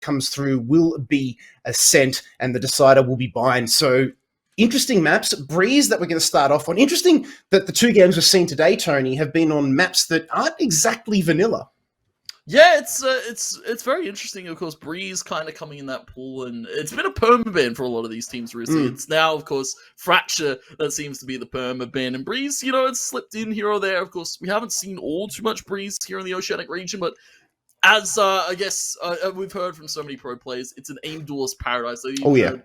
Comes through will be Ascent, and the decider will be Bind. So interesting maps. Breeze that we're going to start off on. Interesting that the two games we've seen today, Tony, have been on maps that aren't exactly vanilla. Yeah, it's very interesting. Of course, Breeze kind of coming in that pool, and it's been a perma ban for a lot of these teams recently. It's now, of course, Fracture that seems to be the perma ban, and Breeze, you know, it's slipped in here or there. Of course, we haven't seen all too much Breeze here in the Oceanic region, but as I guess we've heard from so many pro players, it's an aim duelist paradise. So heard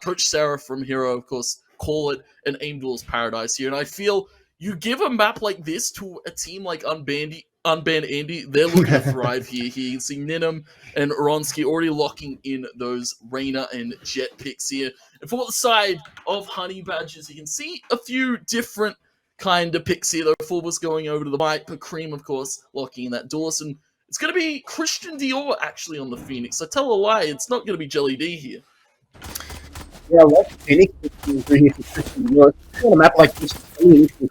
Coach Sarah from Hero, of course, call it an aim duelist paradise here. And I feel you give a map like this to a team like UnbanANDY, they're looking to thrive here. Here you can see Ninum and Ronsky already locking in those Reyna and Jet picks here. And for the side of Honey Badgers, you can see a few different kind of picks here. Though Fulva's going over to the bike, but Cream, of course, locking in that Dawson. It's going to be Christian Dior actually on the Phoenix. I tell a lie, it's not going to be Jelly D here. Yeah, I like Phoenix here for Christian Dior. On a map like this,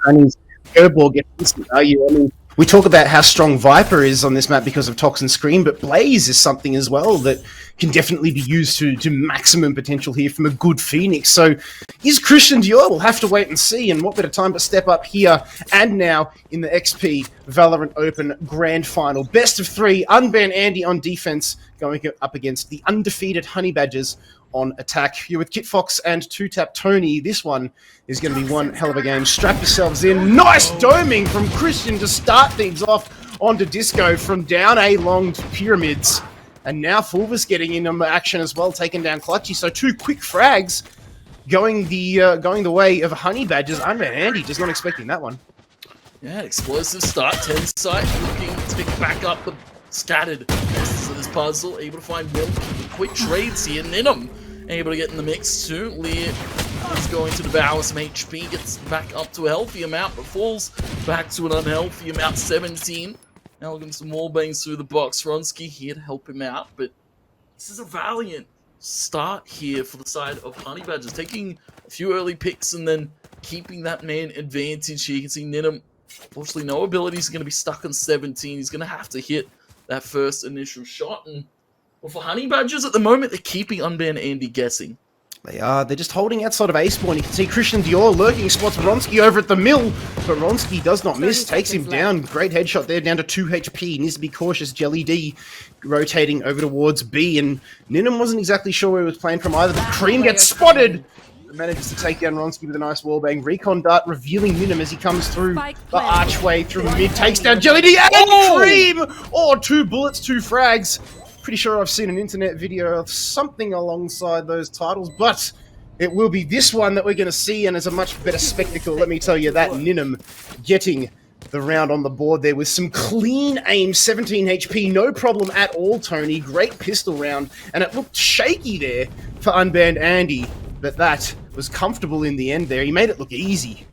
Honey's airball gets instant value. I mean, we talk about how strong Viper is on this map because of Toxin Scream, but Blaze is something as well that can definitely be used to maximum potential here from a good Phoenix. So is Christian Dior? We'll have to wait and see, and what better time to step up here and now in the XP Valorant Open Grand Final. Best of three, UnbanANDY on defense going up against the undefeated Honey Badgers on attack. Here with Kit Fox and Two Tap Tony. This one is going to be one hell of a game. Strap yourselves in. Nice doming from Christian to start things off onto Disco from down A long to Pyramids. And now Fulva's getting in action as well, taking down Clutchy. So two quick frags going the way of Honey Badgers. UnbanANDY just not expecting that one. Yeah, explosive start. 10 site looking to pick back up the scattered pieces of this puzzle. Able to find Milk. Quick trades here. Ninum able to get in the mix too. Lear is going to devour some HP, gets back up to a healthy amount, but falls back to an unhealthy amount, 17. Now looking some more bangs through the box. Ronsky here to help him out, but this is a valiant start here for the side of Honey Badgers, taking a few early picks and then keeping that man advantage here. You can see Ninum, unfortunately, no abilities, going to be stuck on 17. He's going to have to hit that first initial shot, and well, for Honey Badgers at the moment, they're keeping UnbanANDY guessing. They are. They're just holding outside of A spawn. You can see Christian Dior lurking, spots Ronsky over at the mill, but Ronsky does not miss, takes him down. Great headshot there, down to 2 HP. Needs to be cautious. Jelly D rotating over towards B, and Ninum wasn't exactly sure where he was playing from either, but Cream gets spotted. Manages to take down Ronsky with a nice wallbang. Recon dart revealing Ninum as he comes through the archway through mid, takes down Jelly D and Cream! Oh, 2 bullets, 2 frags. Pretty sure I've seen an internet video of something alongside those titles, but it will be this one that we're going to see, and it's a much better spectacle, let me tell you that. Ninum getting the round on the board there with some clean aim, 17 HP, no problem at all, Tony. Great pistol round, and it looked shaky there for UnbanANDY, but that was comfortable in the end there. He made it look easy.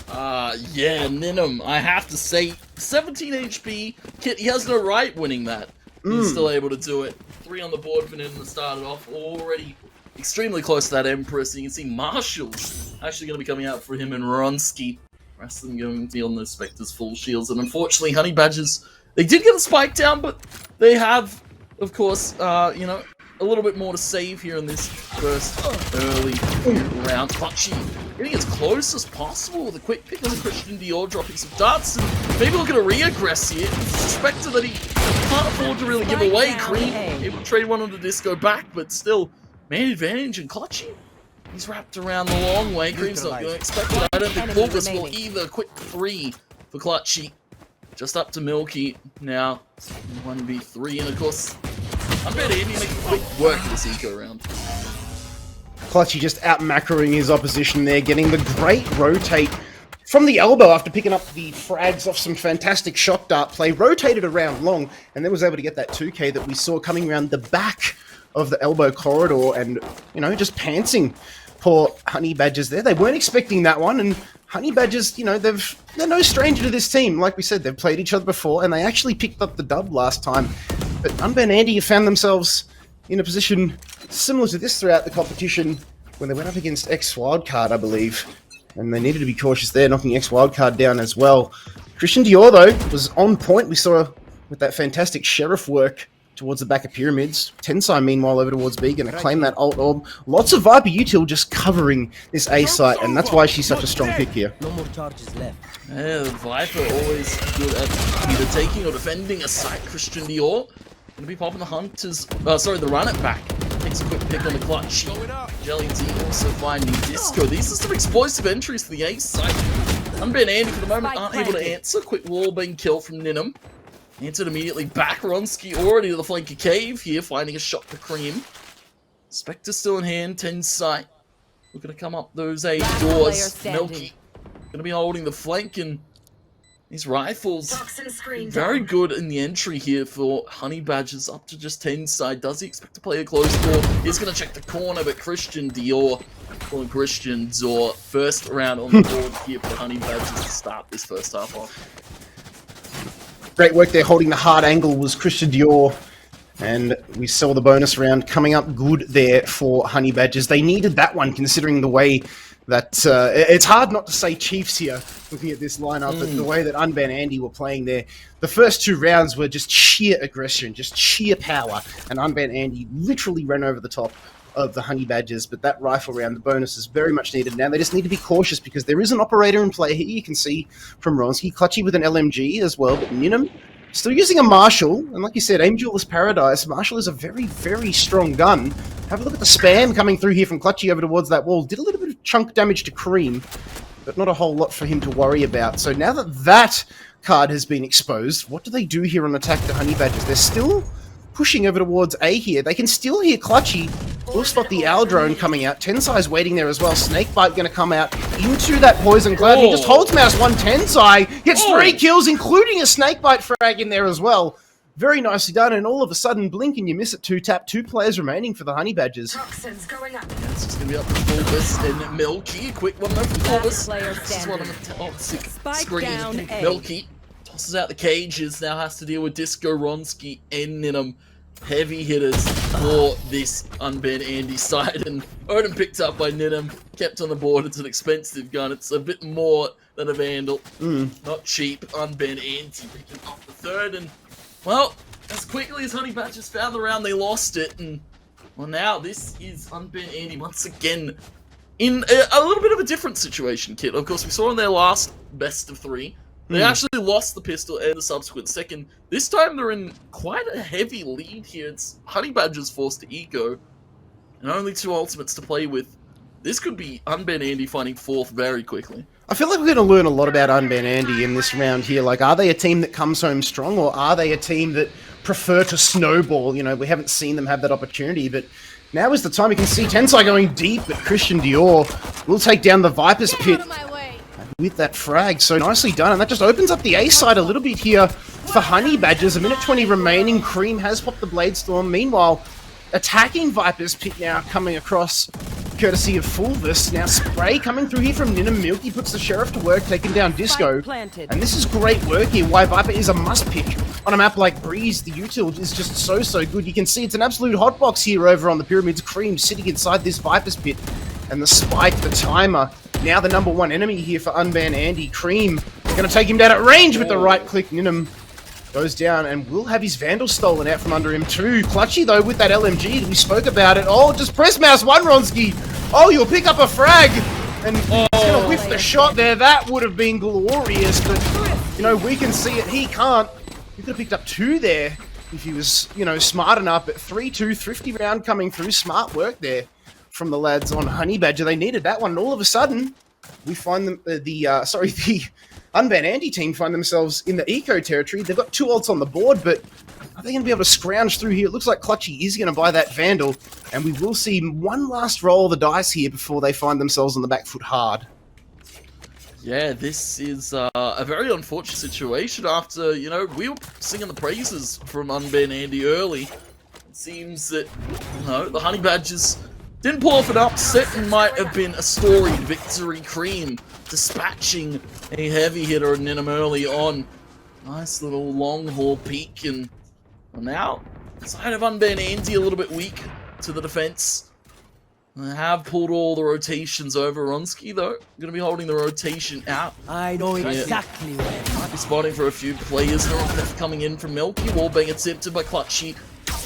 Yeah, Ninum, I have to say, 17 HP, Kit, he has no right winning that. He's still able to do it. 3 on the board for Ninum to start it off. Already extremely close to that Empress. And you can see Marshall actually going to be coming out for him and Ronsky. The rest of them going to be on those Spectres full shields. And unfortunately, Honey Badgers, they did get the spike down, but they have, of course, you know, a little bit more to save here in this first early round. Clutchy getting as close as possible with a quick pick on Christian Dior, dropping some darts, and maybe look at a re-aggress here. Suspected that he can't afford to really give away. Cream able to trade one on the Disco back, but still, man advantage, and Clutchy, he's wrapped around the long way. Cream's not going to expect it. I don't think Corvus will either. Quick 3 for Clutchy. Just up to Milky now. 1v3, and of course, UnbanANDY making quick work of this eco round. Clutchy just out macroing his opposition there, getting the great rotate from the elbow after picking up the frags off some fantastic shock dart play. Rotated around long, and then was able to get that 2k that we saw coming around the back of the elbow corridor, and, you know, just pantsing poor Honey Badgers there. They weren't expecting that one, and Honey Badgers, you know, they're no stranger to this team. Like we said, they've played each other before, and they actually picked up the dub last time. But UnbanANDY have found themselves in a position similar to this throughout the competition when they went up against X Wildcard, I believe. And they needed to be cautious there, knocking X Wildcard down as well. Christian Dior, though, was on point. We saw with that fantastic Sheriff work towards the back of Pyramids. Tensai, meanwhile, over towards B, going to claim that ult orb. Lots of Viper util just covering this A site, and that's why she's such a strong pick here. No more charges left. Yeah, the Viper always good at either taking or defending a site. Christian Dior gonna be popping the Hunters. The run it back. Takes a quick pick on the clutch. Jelly D also finding Disco. These are some explosive entries to the A site. UnbanANDY for the moment aren't able to answer. Quick wall being killed from Ninum. Answered immediately back. Ronsky already to the flank of Cave here, finding a shot for Cream. Spectre still in hand. Tensai looking to come up those A doors. Milky gonna be holding the flank, and these rifles very good in the entry here for Honey Badgers. Up to just Tensai. Does he expect to play a close door? He's gonna check the corner, but Christian Dior calling Christian Dior first round on the board here for the Honey Badgers to start this first half off. Great work there, holding the hard angle was Christian Dior. And we saw the bonus round coming up good there for Honey Badgers. They needed that one, considering the way that... it's hard not to say Chiefs here, looking at this lineup, but the way that UnbanANDY were playing there. The first two rounds were just sheer aggression, just sheer power, and UnbanANDY literally ran over the top of the Honey Badgers, but that rifle round, the bonus, is very much needed now. They just need to be cautious because there is an operator in play here. You can see from Ronsky, Clutchy with an LMG as well, but Ninum still using a Marshall, and like you said, Aim Duelist Paradise. Marshall is a very, very strong gun. Have a look at the spam coming through here from Clutchy over towards that wall. Did a little bit of chunk damage to Cream, but not a whole lot for him to worry about. So now that that card has been exposed, what do they do here on attack to Honey Badgers? They're still pushing over towards A here. They can still hear Clutchy. We'll spot the Owl drone coming out. Tensai's waiting there as well. Snakebite going to come out into that poison cloud. He just holds mouse one. Tensai gets 3 kills, including a Snakebite frag in there as well. Very nicely done, and all of a sudden, blink and you miss it. 2-tap, 2 players remaining for the Honey Badgers. Toxins going up. It's just going to be up to Fulbus and Milky. A quick one though from Fulbus. This is one on the toxic screen. Milky tosses out the cages, now has to deal with Disco, Ronsky, and Ninum. Heavy hitters for this UnbanANDY side, and Odin picked up by Ninum, kept on the board. It's an expensive gun. It's a bit more than a Vandal. Not cheap. UnbanANDY picking up the third, and well, as quickly as Honey Badgers found the round, they lost it, and well, now this is UnbanANDY once again in a little bit of a different situation, Kit. Of course, we saw in their last best of 3. They actually lost the pistol and the subsequent second. This time they're in quite a heavy lead here. It's Honey Badgers forced to eco, and only 2 ultimates to play with. This could be UnbanANDY finding 4th very quickly. I feel like we're going to learn a lot about UnbanANDY in this round here. Like, are they a team that comes home strong, or are they a team that prefer to snowball? You know, we haven't seen them have that opportunity, but now is the time. You can see Tensai going deep, but Christian Dior will take down the Viper's Pit with that frag. So nicely done, and that just opens up the A side a little bit here for Honey Badgers. 1:20 remaining. Cream has popped the Bladestorm. Meanwhile, attacking Viper's Pit now coming across courtesy of Fulvus. Now spray coming through here from Ninum. Milky puts the Sheriff to work, taking down Disco. And this is great work here. Why Viper is a must pick on a map like Breeze. The util is just so good. You can see it's an absolute hotbox here over on the Pyramids. Cream sitting inside this Viper's Pit. And the spike, the timer, now the #1 enemy here for UnbanANDY. Cream going to take him down at range with the right click. Ninum goes down and will have his Vandal stolen out from under him too. Clutchy though with that LMG that we spoke about it. Oh, just press mouse 1, Ronsky. Oh, you'll pick up a frag. And he's going to whiff the shot there. That would have been glorious, but, you know, we can see it. He can't. He could have picked up 2 there if he was, you know, smart enough. But 3-2, thrifty round coming through. Smart work there from the lads on Honey Badger. They needed that one, and all of a sudden, we find them, the UnbanANDY team find themselves in the eco territory. They've got 2 ults on the board, but are they going to be able to scrounge through here? It looks like Clutchy is going to buy that Vandal, and we will see one last roll of the dice here before they find themselves on the back foot hard. Yeah, this is a very unfortunate situation after, you know, we were singing the praises from UnbanANDY early. It seems that, you know, the Honey Badgers Didn't pull off an upset and might have been a storied victory. Cream dispatching a heavy hitter and Ninum early on. Nice little long haul peek, and now side of UnbanANDY a little bit weak to the defense. They have pulled all the rotations over. Ronsky, though, going to be holding the rotation out. I know exactly where. Might be spotting for a few players. Coming in from Milky. Wallbang attempted by Clutchy.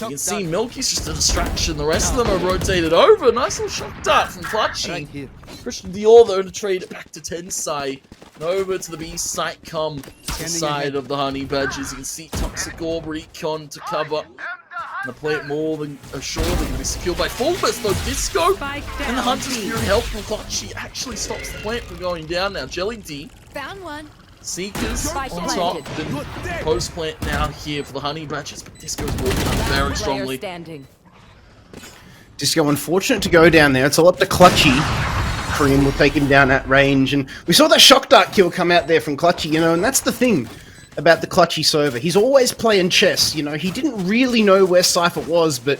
You can see Milky's just a distraction. The rest of them are rotated over. Nice little shock dart from Clutchy. Christian Dior, though, to trade it back to Tensai. And over to the B site come the side of the Honey Badgers. You can see Toxic Orb, Recon to cover. And the play it more than assuredly going to be secured by Fulbus, though. Disco and the Hunter's Fury help from Clutchy actually stops the plant from going down now. Jelly D. Found one. Seekers on top. Post plant now here for the Honey Badgers, but Disco's walking up very strongly. Disco unfortunate to go down there. It's all up to Clutchy. Cream will take him down at range, and we saw that shock dart kill come out there from Clutchy, you know, and that's the thing about the Clutchy server. He's always playing chess, you know. He didn't really know where Cypher was, but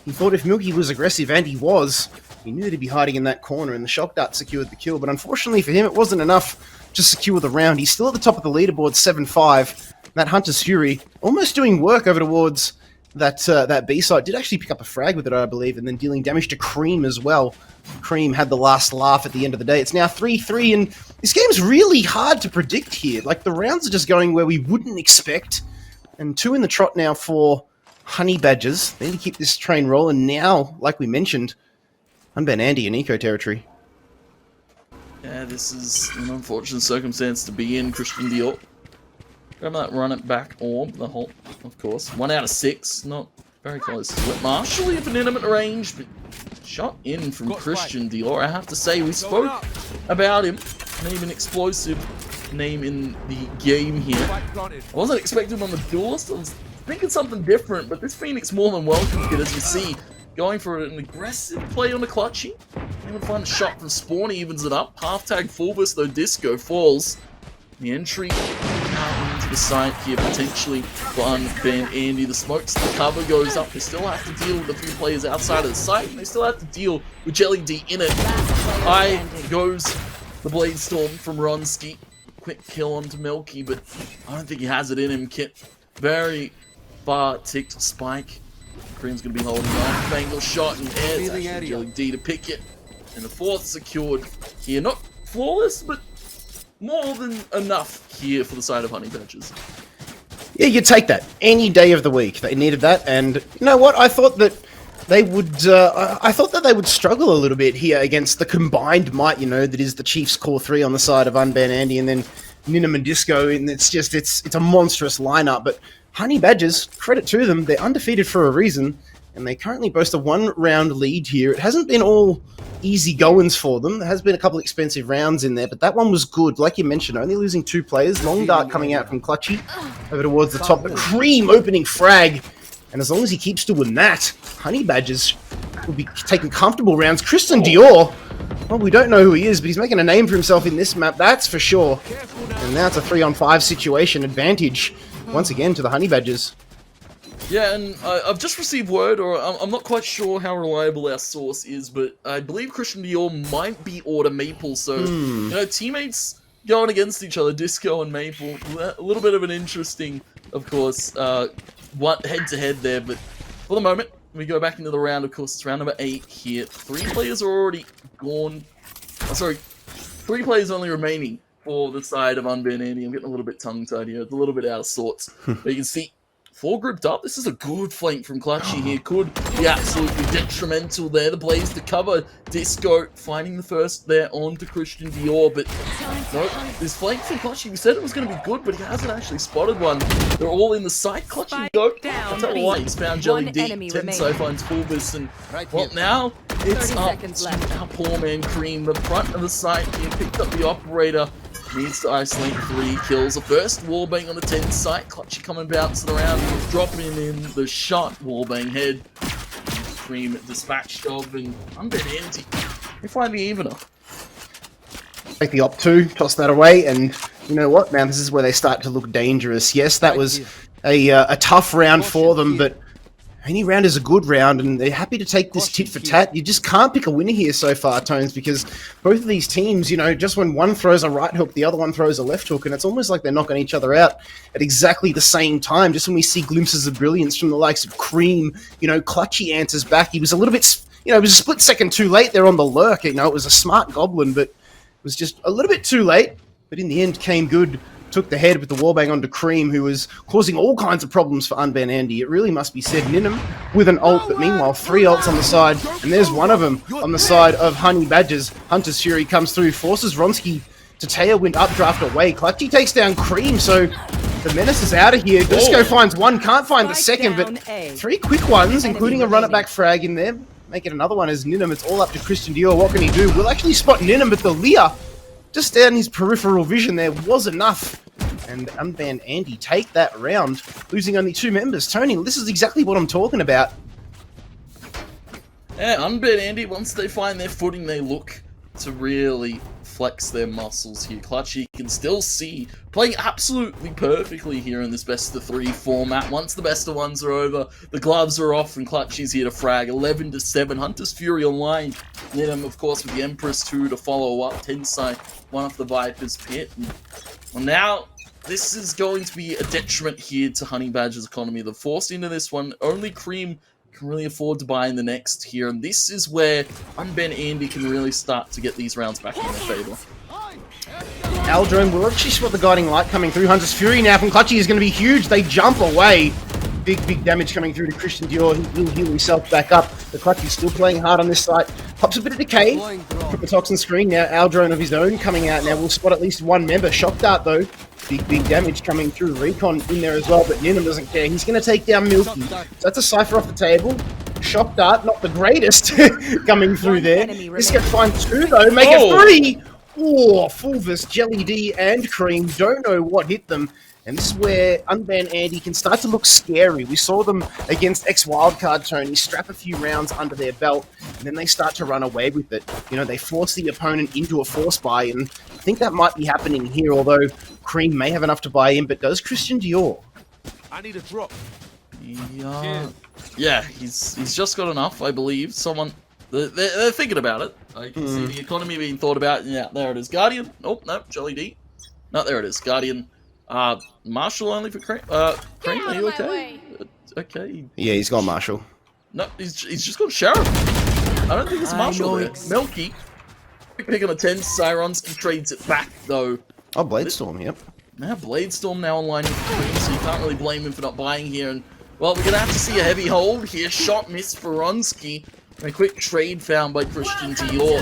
he thought if Milky was aggressive, and he was, he knew to be hiding in that corner, and the shock dart secured the kill. But unfortunately for him, it wasn't enough to secure the round. He's still at the top of the leaderboard, 7-5. That Hunter's Fury almost doing work over towards that B site. Did actually pick up a frag with it, I believe, and then dealing damage to Cream as well. Cream had the last laugh at the end of the day. It's now 3-3, and this game's really hard to predict here. Like, the rounds are just going where we wouldn't expect. And 2 in the trot now for Honey Badgers. They need to keep this train rolling now, like we mentioned. UnbanANDY in eco territory. Yeah, this is an unfortunate circumstance to be in. Christian Dior. Grab that run it back orb, the whole, of course. 1 out of 6, not very close to it. Marshall if an intimate range, but shot in from Christian Dior. I have to say, we spoke about him. Name an explosive name in the game here. I wasn't expecting him on the duelist. I was thinking something different, but this Phoenix more than welcome kid, as you see, going for an aggressive play on the Clutchy. Even find a shot from Spawn, he evens it up. Half tag Fulbus, though Disco falls. The entry out into the site here, potentially for UnbanANDY. The smokes, the cover goes up. They still have to deal with a few players outside of the site, and they still have to deal with Jelly D in it. High goes the Blade Storm from Ronsky. Quick kill onto Milky, but I don't think he has it in him. Kit very far ticked Spike. Cream's going to be holding on. Bangle shot in air. It's actually Jelly D to pick it. And the 4th secured here. Not flawless, but more than enough here for the side of Honey Badgers. Yeah, you'd take that any day of the week. They needed that, and you know what? I thought that they would. I thought that they would struggle a little bit here against the combined might, you know, that is the Chiefs' core 3 on the side of UnbanANDY, and then Ninum and Disco, and it's a monstrous lineup. But Honey Badgers, credit to them, they're undefeated for a reason, and they currently boast a 1-round lead here. It hasn't been all easy goings for them. There has been a couple of expensive rounds in there, but that one was good. Like you mentioned, only losing 2 players. Long dart coming out from Clutchy over towards the top. But Cream opening frag, and as long as he keeps doing that, Honey Badgers will be taking comfortable rounds. Christian Dior, well, we don't know who he is, but he's making a name for himself in this map, that's for sure. And now it's a 3-on-5 situation advantage once again to the Honey Badgers. Yeah, and I've just received word, or I'm not quite sure how reliable our source is, but I believe Christian Dior might be Order Maple, so, you know, teammates going against each other, Disco and Maple, a little bit of an interesting, of course, head-to-head there, but for the moment, we go back into the round, of course, it's round number 8 here. 3 players are already gone, 3 players only remaining for the side of UnbanANDY. I'm getting a little bit tongue-tied here, it's a little bit out of sorts, but you can see 4 grouped up. This is a good flank from Clutchy here. Could be absolutely detrimental there. The Blaze to cover. Disco finding the first there onto Christian Dior. But no, this flank from Clutchy, we said it was going to be good, but he hasn't actually spotted one. They're all in the site. Clutchy go. I'll tell you what, he's found Jelly D. Tensai finds Fulbus. And well, now it's up to our poor man Cream. The front of the site. He picked up the operator. Needs to isolate 3 kills. The first wallbang on the 10 site. Clutchy coming bouncing around, dropping in the shot. Wallbang head. Cream dispatched of, and UnbanANDY. They find the evener. Take the op 2, toss that away, and you know what? Now this is where they start to look dangerous. Yes, that was a tough round for them, but Any round is a good round, and they're happy to take this tit for tat. You just can't pick a winner here so far, Tones, because both of these teams, you know, just when one throws a right hook, the other one throws a left hook, and it's almost like they're knocking each other out at exactly the same time. Just when we see glimpses of brilliance from the likes of Cream, you know, Clutchy answers back. He was a little bit, you know, it was a split second too late there on the lurk. You know, it was a smart goblin, but it was just a little bit too late. But in the end, came good. Took the head with the wallbang onto Cream, who was causing all kinds of problems for UnbanANDY. It really must be said. Ninham with an ult, but meanwhile, 3 ults on the side, and there's one of them on the side of Honey Badgers. Hunter's Fury comes through, forces Ronsky to tailwind updraft away. Clutchy takes down Cream, so the menace is out of here. Disco finds one, can't find the second, but 3 quick ones, including a run-it-back frag in there. Make it another one as Ninham. It's all up to Christian Dior. What can he do? We'll actually spot Ninham, but the Leer, just down his peripheral vision there, was enough. And UnbanANDY take that round, losing only 2 members. Tony, this is exactly what I'm talking about. Yeah, UnbanANDY, once they find their footing, they look to really flex their muscles here. Clutchy can still see playing absolutely perfectly here in this best of 3 format. Once the best of 1s are over, the gloves are off, and Clutchy's here to frag. 11-7, Hunter's Fury online. Ninham, of course, with the Empress 2 to follow up. Tensai, one off the Viper's pit. And, well, now this is going to be a detriment here to Honey Badger's economy. They're forced into this one. Only Cream can really afford to buy in the next here, and this is where UnbanANDY can really start to get these rounds back in their favor. Aldrome will actually spot the guiding light coming through. Hunter's Fury now from Clutchy is going to be huge. They jump away. Big damage coming through to Christian Dior. He'll heal himself back up. The Clutchy's still playing hard on this site. Pops a bit of decay from the Toxin screen. Now Aldrome of his own coming out. Now we'll spot at least 1 member. Shock Dart though. Big damage coming through. Recon in there as well, but Ninham doesn't care. He's going to take down Milky. So that's a Cypher off the table. Shock Dart, not the greatest coming through there. This gets find 2 though. Make it 3! Oh, Fulvus, Jelly D, and Cream. Don't know what hit them. And this is where UnbanANDY can start to look scary. We saw them against ex-Wildcard Tony strap a few rounds under their belt, and then they start to run away with it. You know, they force the opponent into a force buy, and I think that might be happening here, although Cream may have enough to buy in, but does Christian Dior? I need a drop. Yeah, he's just got enough, I believe. They're thinking about it. I can see the economy being thought about. Yeah, there it is. Guardian. Oh, no, Jelly D. No, there it is. Guardian. Marshall only for Cream. Cream, are you okay? Okay. Yeah, he's gone Marshall. No, he's just got Sheriff. I don't think it's Marshall there. Milky. Pick on a 10. Sironsky trades it back, though. Oh, Bladestorm, yep. Now Bladestorm now online with Cream, so you can't really blame him for not buying here. And, well, we're going to have to see a heavy hold here. Shot miss for Ronsky. And a quick trade found by Christian Dior.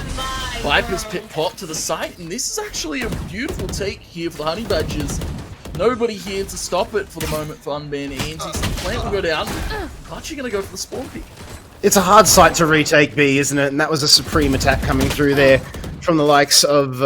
Viper's pit pop to the site, and this is actually a beautiful take here for the Honey Badgers. Nobody here to stop it for the moment for UnbanANDY. So the plant will go down. Clutchy going to go for the spawn pick. It's a hard site to retake B, isn't it? And that was a supreme attack coming through there from the likes of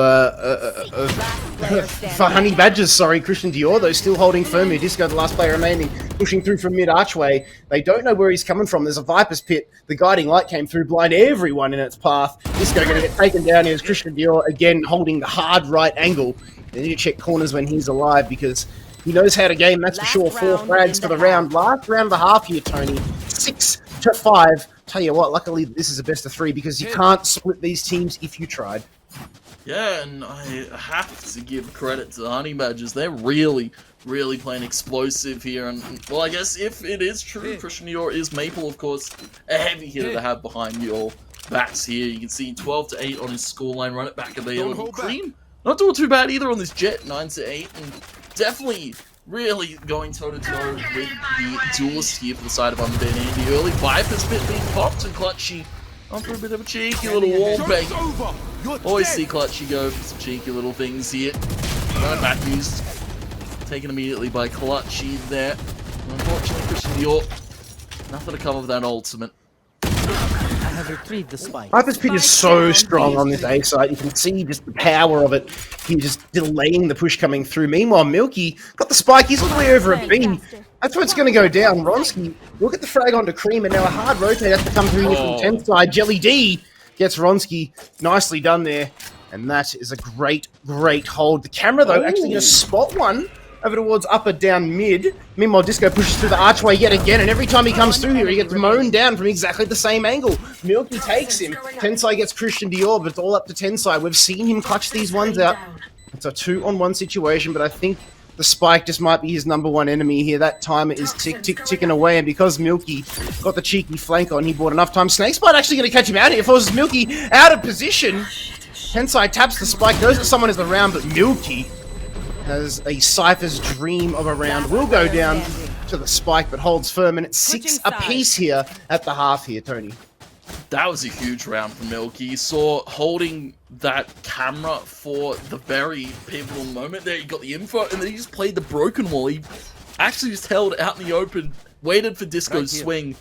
for Honey Badgers, sorry, Christian Dior, though, still holding firm here. Disco, the last player remaining, pushing through from mid-archway. They don't know where he's coming from. There's a Viper's pit. The guiding light came through, blind everyone in its path. Disco going to get taken down. Here's Christian Dior, again, holding the hard right angle. They need to check corners when he's alive, because he knows how to game, that's for sure. 4 frags for the round. Last round of the half here, Tony. 6-5. Tell you what, luckily this is a best of 3, because you can't split these teams if you tried. Yeah, and I have to give credit to the Honey Badgers. They're really playing explosive here. And, well, I guess if it is true, Christian Dior is Maple, of course, a heavy hitter to have behind your backs here. You can see 12-8 on his scoreline. Run it back available. Cream, not doing too bad either on this Jet, 9-8. And definitely really going toe-to-toe with the duelist here for the side of UnbanANDY. Early Viper's pit being popped, and Clutchy on for a bit of a cheeky little wall bang. Always see Clutchy go for some cheeky little things here. Ryan Matthews taken immediately by Clutchy there. Unfortunately, Christian Dior, nothing to come of that ultimate. I have retrieved the spike. Viper's pit is so strong on this A side. You can see just the power of it. He's just delaying the push coming through. Meanwhile, Milky got the spike. He's all the way over at B. That's where it's going to go down. Ronsky will get the frag onto Cream, and now a hard rotate has to come through here from 10th side. Jelly D gets Ronsky. Nicely done there. And that is a great hold. The camera, though, actually going to spot one. over towards upper down mid. Meanwhile, Disco pushes through the archway yet again, and every time he comes through here, he gets mown down from exactly the same angle. Milky takes him. Tensai gets Christian Dior, but it's all up to Tensai. We've seen him clutch these ones out. It's a 2-on-1 situation, but I think the spike just might be his number one enemy here. That timer is ticking away, and because Milky got the cheeky flank on, he bought enough time. Snakespite actually going to catch him out here. Forces Milky out of position. Tensai taps the spike, goes to someone as the round, but Milky has a Cypher's dream of a round. Will go down to the spike, but holds firm, and it's 6 apiece here at the half here, Tony. That was a huge round for Milky. You saw holding that camera for the very pivotal moment there. He got the info, and then he just played the broken wall. He actually just held out in the open, waited for Disco's swing,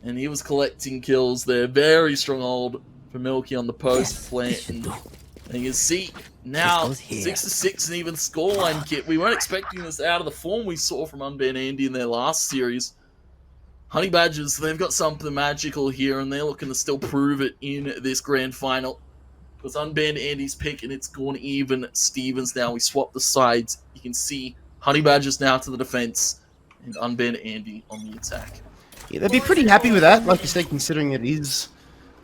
and he was collecting kills there. Very strong hold for Milky on the post plant. And you can see now 6-6 and even scoreline kit. We weren't expecting this out of the form we saw from UnbanANDY in their last series. Honey Badgers, they've got something magical here, and they're looking to still prove it in this grand final. Because UnbanANDY's pick, and it's gone even Stevens now. We swap the sides. You can see Honey Badgers now to the defense, and UnbanANDY on the attack. Yeah, they'd be pretty happy with that, like you said, considering it is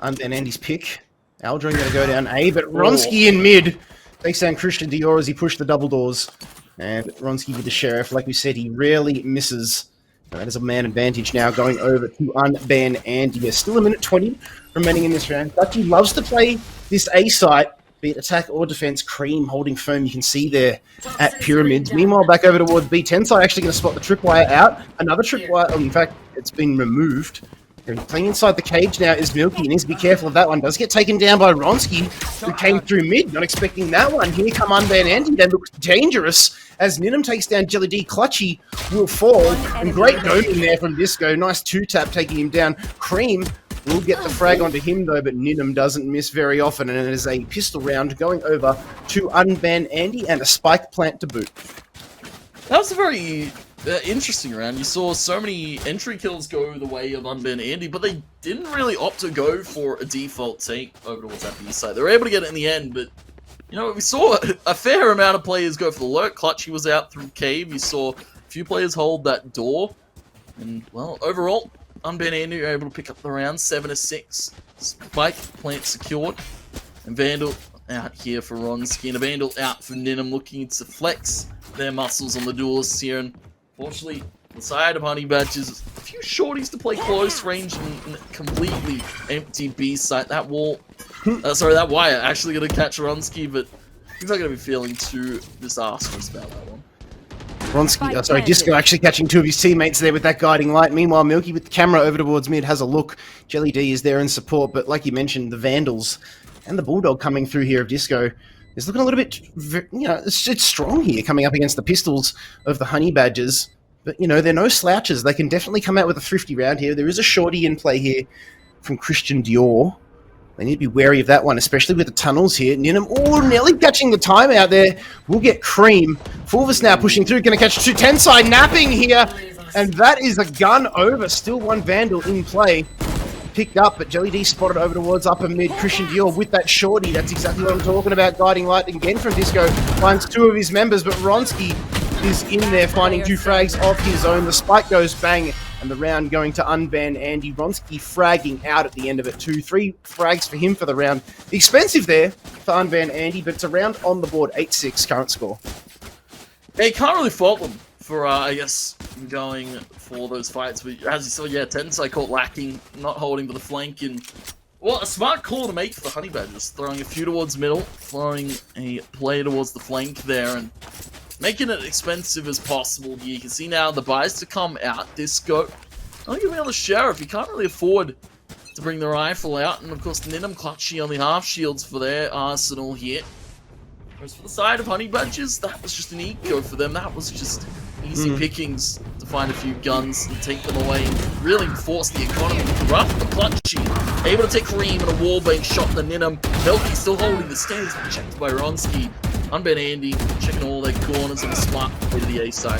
UnbanANDY's pick. Aldrin going to go down A, but Ronsky in mid takes down Christian Dior as he pushed the double doors. And Ronsky with the Sheriff, like we said, he rarely misses. That is a man advantage now going over to UnbanANDY. There's still a minute 20 remaining in this round. Dutchy loves to play this A site, be it attack or defense. Cream holding firm, you can see there at Pyramids. Meanwhile, back over towards B. Tensai actually going to spot the tripwire out. Another tripwire, in fact, it's been removed. And playing inside the cage now is Milky, and needs to be careful of that one. Does get taken down by Ronsky, who came through mid, not expecting that one. Here come UnbanANDY, that looks dangerous, as Ninum takes down Jelly D. Clutchy will fall, and great doming there from Disco. Nice 2-tap taking him down. Cream will get the frag onto him, though, but Ninum doesn't miss very often, and it is a pistol round going over to UnbanANDY, and a spike plant to boot. That was a very interesting round. You saw so many entry kills go the way of UnbanANDY, but they didn't really opt to go for a default take over towards that B side. They were able to get it in the end, but you know, we saw a fair amount of players go for the lurk. Clutchy was out through cave. You saw a few players hold that door, and well, overall, UnbanANDY were able to pick up the round 7-6. Spike plant secured, and Vandal out here for Ronsky, and a Vandal out for Ninum, looking to flex their muscles on the duelists here. And fortunately, the side of Honey Badgers, a few shorties to play close range and completely empty B site. That wall, that wire actually going to catch Ronsky, but he's not going to be feeling too disastrous about that one. Ronsky, Disco actually catching two of his teammates there with that guiding light. Meanwhile, Milky with the camera over towards mid has a look. Jelly D is there in support, but like you mentioned, the Vandals and the Bulldog coming through here of Disco is looking a little bit, you know, it's strong here coming up against the pistols of the Honey Badgers. But, you know, they're no slouches. They can definitely come out with a thrifty round here. There is a shorty in play here from Christian Dior. They need to be wary of that one, especially with the tunnels here. Ninum, nearly catching the time out there. We'll get Cream. Fulvis now pushing through, going to catch two. Tensai napping here. And that is a gun over. Still one Vandal in play. Picked up, but Jelly D spotted over towards upper mid. Christian Dior with that shorty. That's exactly what I'm talking about. Guiding light again from Disco. Finds two of his members, but Ronsky is in there finding two frags of his own. The spike goes bang, and the round going to UnbanANDY. Ronsky fragging out at the end of it too. 3 frags for him for the round. Expensive there for UnbanANDY, but it's a round on the board. 8-6 current score. Yeah, you can't really fault them for, I guess, going for those fights. But as you saw, yeah, Tensai caught lacking, not holding to the flank, and well, a smart call to make for the Honey Badgers, throwing a few towards middle, throwing a play towards the flank there, and making it expensive as possible here. You can see now the buys to come out. Disco, only giving on the Sheriff. You can't really afford to bring the rifle out, and of course Ninum Clutchy on the half shields for their arsenal here. Whereas for the side of Honey Badgers, that was just an eco for them. That was just easy pickings to find a few guns and take them away and really force the economy. Rough the Clutchy, able to take Cream and a wallbang shot the Ninum. Milky still holding the stairs, checked by Ronsky. UnbanANDY checking all their corners and a smart play to the A side.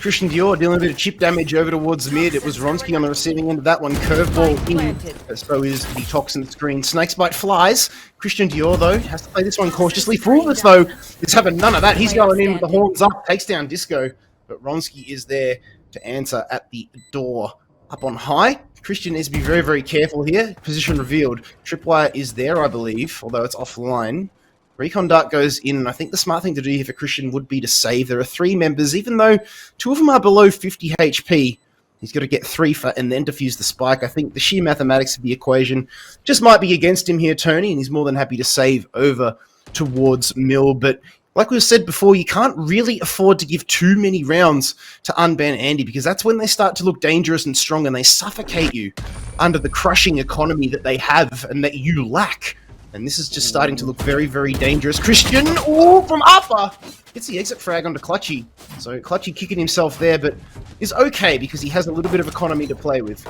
Christian Dior dealing a bit of chip damage over towards mid. It was Ronsky on the receiving end of that one. Curveball in. So is the Toxin screen. Snake's Bite flies. Christian Dior, though, has to play this one cautiously. Fulvis, though, is having none of that. He's going in with the horns up, takes down Disco. But Ronsky is there to answer at the door. Up on high. Christian needs to be very, very careful here. Position revealed. Tripwire is there, I believe, although it's offline. Recon Dart goes in, and I think the smart thing to do here for Christian would be to save. There are 3 members, even though 2 of them are below 50 HP. He's got to get 3 for and then defuse the spike. I think the sheer mathematics of the equation just might be against him here, Tony, and he's more than happy to save over towards Mill. But like we've said before, you can't really afford to give too many rounds to UnbanANDY because that's when they start to look dangerous and strong and they suffocate you under the crushing economy that they have and that you lack. And this is just starting to look very, very dangerous. Christian, from upper, gets the exit frag onto Clutchy. So Clutchy kicking himself there, but is okay because he has a little bit of economy to play with.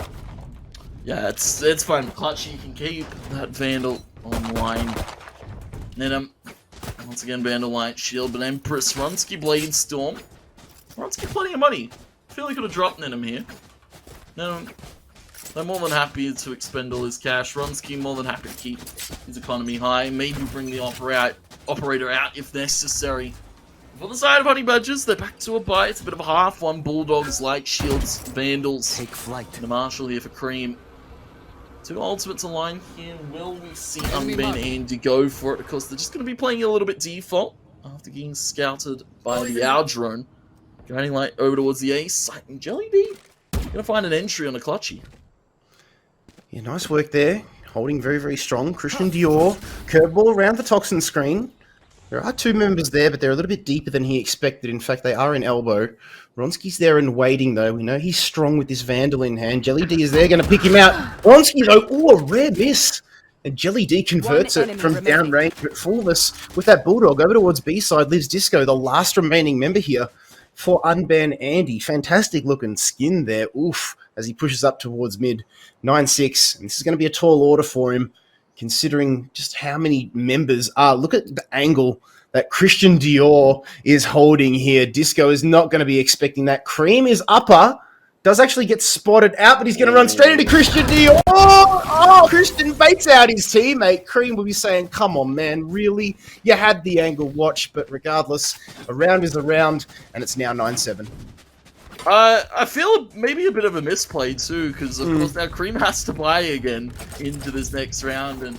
Yeah, it's fine. Clutchy can keep that Vandal online. Then once again, Vandal Light Shield, but Empress, Runsky, Blade Storm. Runsky plenty of money. I feel he could have dropped Ninum here. They're more than happy to expend all his cash. Runsky more than happy to keep his economy high. Maybe bring the operator out if necessary. For the side of Honey Badgers, they're back to a buy. It's a bit of a half one. Bulldogs, Light Shields, Vandals. Take flight. And a Marshall here for Cream. 2 ultimates align here. Will we see UnbanANDY go for it? Because they're just going to be playing a little bit default after getting scouted by the Owl drone. Guiding Light over towards the A site. And Jelly D going to find an entry on a Clutchy. Yeah, nice work there. Holding very, very strong. Christian Dior. Curveball around the Toxin screen. There are 2 members there, but they're a little bit deeper than he expected. In fact, they are in elbow. Ronsky's there and waiting, though. We know he's strong with this Vandal in hand. Jelly D is there, going to pick him out. Ronsky, though, a rare miss. And Jelly D converts it from downrange, but Fulvis with that Bulldog over towards B-side lives Disco, the last remaining member here for UnbanANDY. Fantastic looking skin there. Oof. As he pushes up towards mid. 9-6. And this is going to be a tall order for him, considering just how many members are. Look at the angle that Christian Dior is holding here. Disco is not going to be expecting that. Cream is upper. Does actually get spotted out, but he's going to run straight into Christian Dior. Oh, Christian baits out his teammate. Cream will be saying, come on, man, really? You had the angle watch, but regardless, a round is a round, and it's now 9-7. I feel maybe a bit of a misplay too, because of course now Cream has to buy again into this next round, and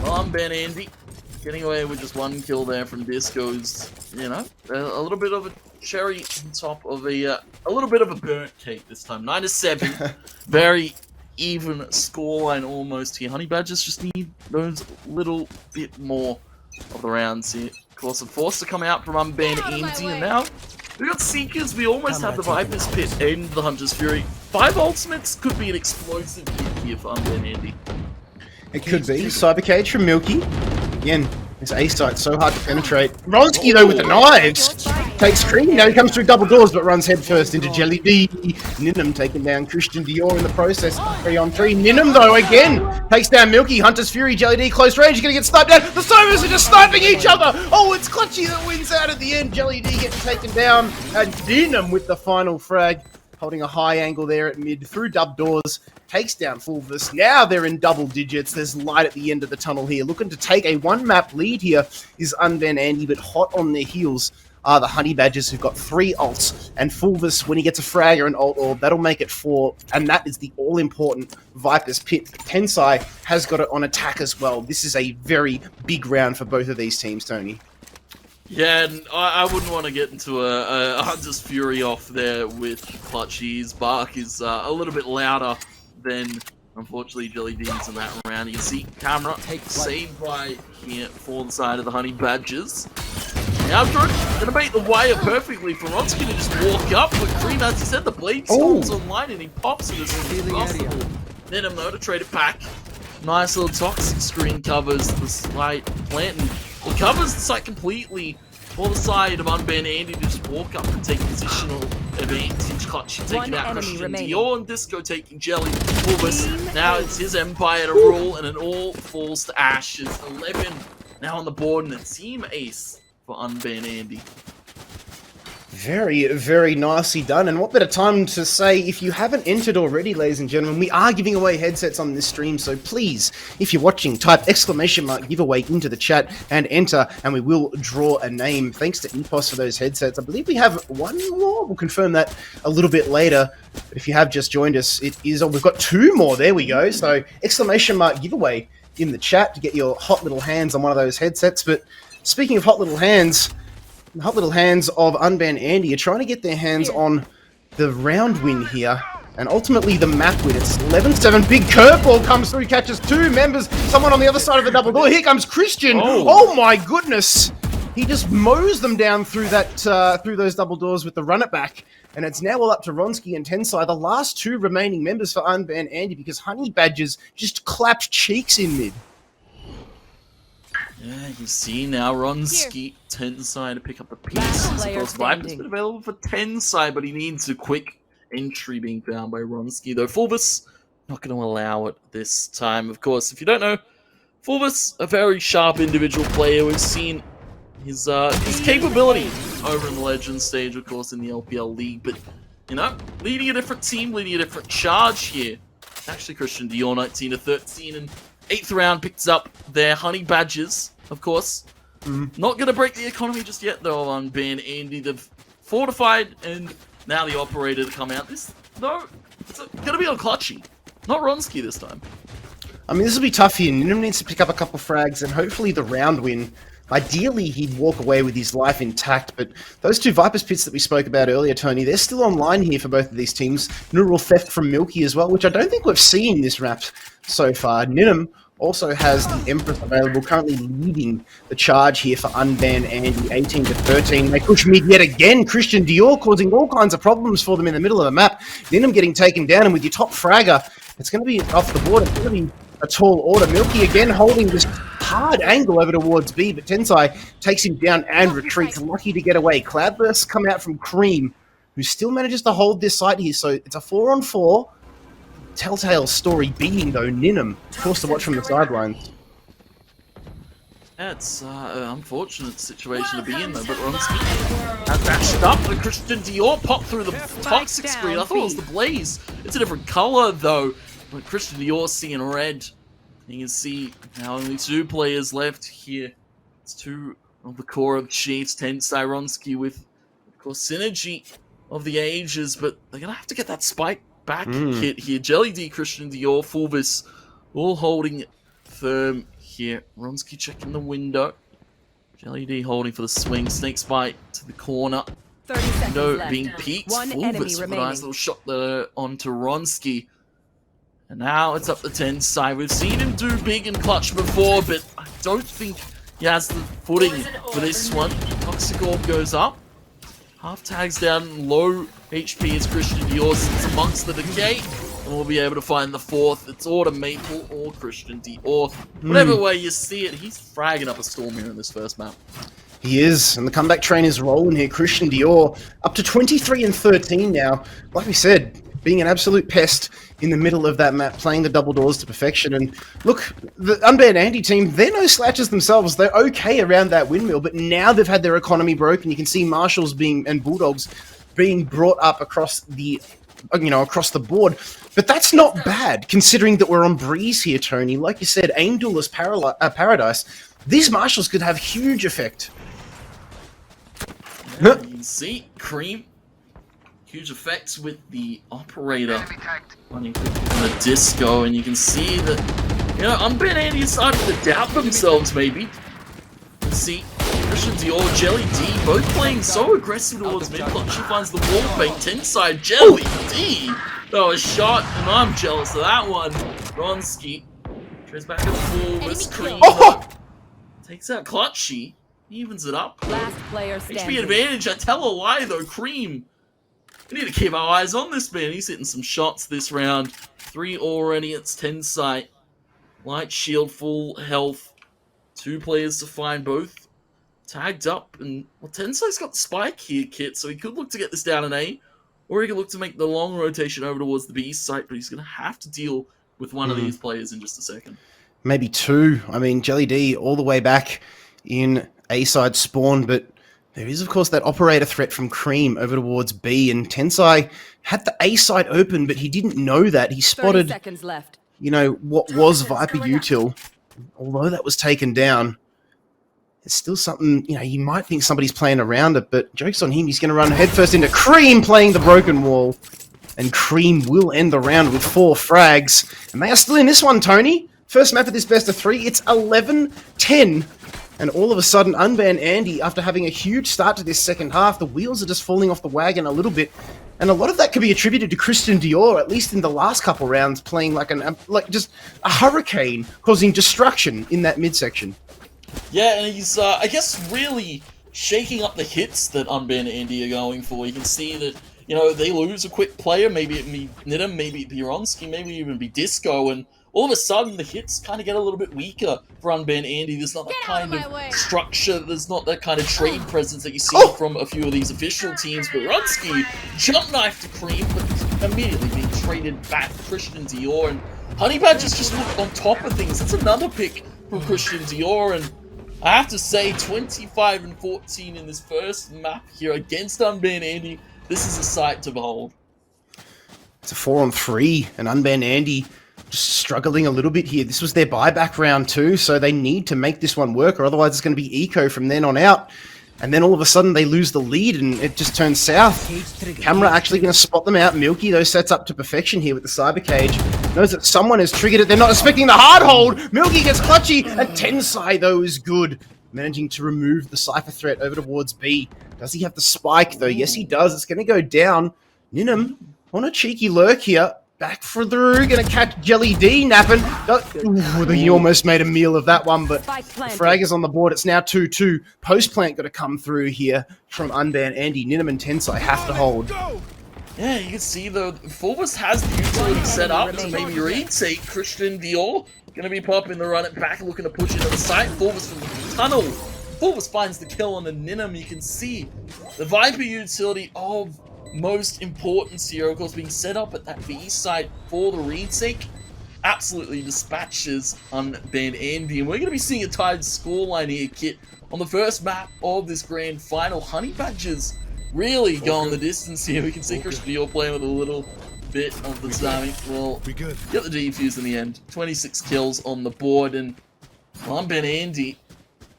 UnbanANDY getting away with just 1 kill there from Disco's, you know, a little bit of a cherry on top of a little bit of a burnt cake this time. 9-7, very even scoreline almost here. Honey Badgers just need those little bit more of the rounds here. Of course, I'm forced to come out from UnbanANDY, and now we got Seekers, we almost have the Viper's Pit and the Hunter's Fury. 5 ultimates could be an explosive hit here for UnbanANDY. It could be. Cyber Cage from Milky. Again, this A site so hard to penetrate. Ronsky, though, with the knives. Takes Cream. Now he comes through double doors, but runs headfirst into Jelly D. Ninum taking down Christian Dior in the process. 3-on-3. Ninum, though, again, takes down Milky. Hunter's Fury. Jelly D, close range. He's going to get sniped down. The Sobers are just sniping each other. Oh, it's Clutchy that wins out at the end. Jelly D getting taken down. And Ninum with the final frag. Holding a high angle there at mid. Through dub doors. Takes down Fulvis. Now they're in double digits. There's light at the end of the tunnel here. Looking to take a 1-map lead here is UnbanANDY, but hot on their heels are the Honey Badgers, who've got 3 ults. And Fulvis, when he gets a frag or an ult orb, that'll make it 4. And that is the all-important Viper's Pit. Tensai has got it on attack as well. This is a very big round for both of these teams, Tony. Yeah, and I wouldn't want to get into a Hunter's Fury off there with Clutchy's. Bark is a little bit louder than, unfortunately, Jelly D's in that round. You can see camera saved by here for the side of the Honey Badgers. Now, gonna bait the wire perfectly for Ronsky to just walk up, but Cream, as he said, the Blade Storm's online and he pops it as soon as possible. Then him though to trade it back. Nice little toxic screen covers the site planting. Well, covers the site completely for the side of UnbanANDY to just walk up and take positional advantage. Clutch taking out Christian Dior and Disco taking Jelly. Fulvis, now it's his empire to rule and it all falls to ashes. 11 now on the board and a team ace for UnbanANDY. Very, very nicely done. And what better time to say, if you haven't entered already, ladies and gentlemen, we are giving away headsets on this stream. So please, if you're watching, type ! giveaway into the chat and enter, and we will draw a name. Thanks to EPOS for those headsets. I believe we have one more. We'll confirm that a little bit later. But if you have just joined us, it is, oh, we've got two more. There we go. So ! giveaway in the chat to get your hot little hands on one of those headsets. But speaking of hot little hands, the hot little hands of UnbanANDY are trying to get their hands on the round win here, and ultimately the map win. It's 11-7. Big curveball comes through, catches two members. Someone on the other side of the double door. Here comes Christian. Oh my goodness! He just mows them down through that through those double doors with the run it back. And it's now all up to Ronsky and Tensai, the last two remaining members for UnbanANDY, because Honey Badgers just clapped cheeks in mid. Yeah, you see now Ronsky, Tensai to pick up the pieces. Of course, Viper's been available for Tensai, but he needs a quick entry being found by Ronsky. Though Fulvis, not going to allow it this time. Of course, if you don't know, Fulvis, a very sharp individual player. We've seen his capability over in the Legends stage, of course, in the LPL League. But, you know, leading a different team, leading a different charge here. Actually, Christian Dior, 19-13, and 8th round picks up their Honey Badgers, of course. Not going to break the economy just yet, though, on UnbanANDY. They've fortified, and now the operator to come out. This, though, it's going to be on Clutchy. Not Ronsky this time. I mean, this will be tough here. Ninum needs to pick up a couple frags, and hopefully the round win. Ideally, he'd walk away with his life intact, but those two Vipers pits that we spoke about earlier, Tony, they're still online here for both of these teams. Neural theft from Milky as well, which I don't think we've seen this map so far. Ninum also has the Empress available, currently leading the charge here for UnbanANDY, 18-13. They push mid yet again. Christian Dior causing all kinds of problems for them in the middle of the map. Ninum getting taken down, and with your top fragger, it's going to be off the board. It's going to be a tall order. Milky again holding this hard angle over towards B, but Tensai takes him down and retreats. Lucky to get away. Cloudbursts come out from Cream, who still manages to hold this site here. So it's a 4-on-4. Telltale story being, though, Ninum forced to watch from the sidelines. Yeah, it's an unfortunate situation to be in, though, but Ronsky has dashed up. The Christian Dior popped through the toxic screen. I thought it was the Blaze. It's a different color, though. But Christian Dior seeing red. You can see now only two players left here. It's two of the core of Chiefs, Tensai, Ronsky with, of course, synergy of the ages, but they're going to have to get that spike back hit here. Jelly D, Christian Dior, Fulvis, all holding firm here. Ronsky checking the window. Jelly D holding for the swing. Snake Spike to the corner. 30 seconds left. Being peaked. One Fulvis enemy with a remaining. nice little shot there onto Ronsky. And now it's up to Tensai. We've seen him do big and clutch before, but I don't think he has the footing for this one. Toxic Orb goes up. Half tags down, low HP as Christian Dior sits amongst the decay. And we'll be able to find the fourth. It's Order Maple or Christian Dior. Whatever way you see it, he's fragging up a storm here in this first map. He is, and the comeback train is rolling here. Christian Dior up to 23-13 now. Like we said, being an absolute pest in the middle of that map, playing the double doors to perfection. And look, the UnbanANDY team, they're no slouches themselves. They're okay around that windmill, but now they've had their economy broken. You can see Marshalls and Bulldogs being brought up across the, across the board. But that's not bad, considering that we're on Breeze here, Tony. Like you said, Aim Duelist Paradise. These Marshals could have huge effect. Yeah, you can see Cream. Huge effects with the operator running on the disco, and you can see that, UnbanANDY is starting to doubt themselves, maybe. Let's see, Christian Dior, Jelly D, both playing so aggressive towards mid. She finds the wall bait, Tensai, Jelly D. Oh, a shot, and I'm jealous of that one. Ronsky tries back and forth. Cream takes out Clutchy, evens it up. Last player standing. HP advantage. I tell a lie though, Cream. We need to keep our eyes on this man. He's hitting some shots this round. 3 already. It's Tensai. Light shield, full health. 2 players to find, both tagged up. And well, Tensai's got the spike here, Kit, so he could look to get this down in A, or he could look to make the long rotation over towards the B site, but he's going to have to deal with one of these players in just a second. Maybe 2. I mean, Jelly D all the way back in A side spawn, but There is, of course, that operator threat from Cream over towards B, and Tensai had the A site open, but he didn't know that. He 30 spotted, seconds left. you know, what was Viper Util. Although that was taken down, it's still something, you know, you might think somebody's playing around it, but joke's on him. He's going to run headfirst into Cream playing the broken wall. And Cream will end the round with 4 frags. And they are still in this one, Tony. First map of this best of 3. It's 11-10. And all of a sudden, UnbanANDY, after having a huge start to this second half, the wheels are just falling off the wagon a little bit. And a lot of that could be attributed to Christian Dior, at least in the last couple rounds, playing like just a hurricane, causing destruction in that midsection. Yeah, and he's, I guess, really shaking up the hits that UnbanANDY are going for. You can see that, you know, they lose a quick player, maybe it be Nidham, maybe it be Ronsky, maybe even be Disco, and all of a sudden the hits kind of get a little bit weaker for UnbanANDY. There's not that kind of structure, there's not that kind of trade presence that you see from a few of these official teams, but Ronsky jump knife to Cream, but immediately being traded back to Christian Dior, and Honey Badgers just look on top of things. That's another pick from Christian Dior, and I have to say, 25-14 in this first map here against UnbanANDY. This is a sight to behold. It's a 4-on-3, and UnbanANDY just struggling a little bit here. This was their buyback round too, so they need to make this one work, or otherwise it's going to be eco from then on out. And then all of a sudden they lose the lead, and it just turns south. Camera actually going to spot them out. Milky, though, sets up to perfection here with the cyber cage. Knows that someone has triggered it. They're not expecting the hard hold. Milky gets clutchy, and Tensai, though, is good. Managing to remove the Cypher threat over towards B. Does he have the spike, though? Yes, he does. It's going to go down. Ninham on a cheeky lurk here. Back for through. Going to catch Jelly D napping. Ooh, he almost made a meal of that one, but frag is on the board. It's now 2-2. Post plant got to come through here from UnbanANDY. Ninham and Tensai have to hold. Yeah, you can see though, Fulvus has the utility set up to maybe retake Christian Dior. Gonna be popping the run it back, looking to push into the site. Fulvus from the tunnel. Fulvus finds the kill on the Ninham. You can see the Viper utility of most importance here, of course, being set up at that B site for the retake. Absolutely dispatches UnbanANDY, and we're going to be seeing a tied scoreline here, Kit, on the first map of this grand final. Honey Badgers really going the distance here. We can see Christian Dior playing with a little bit of the timing. Well, get the defuse in the end. 26 kills on the board, and UnbanANDY,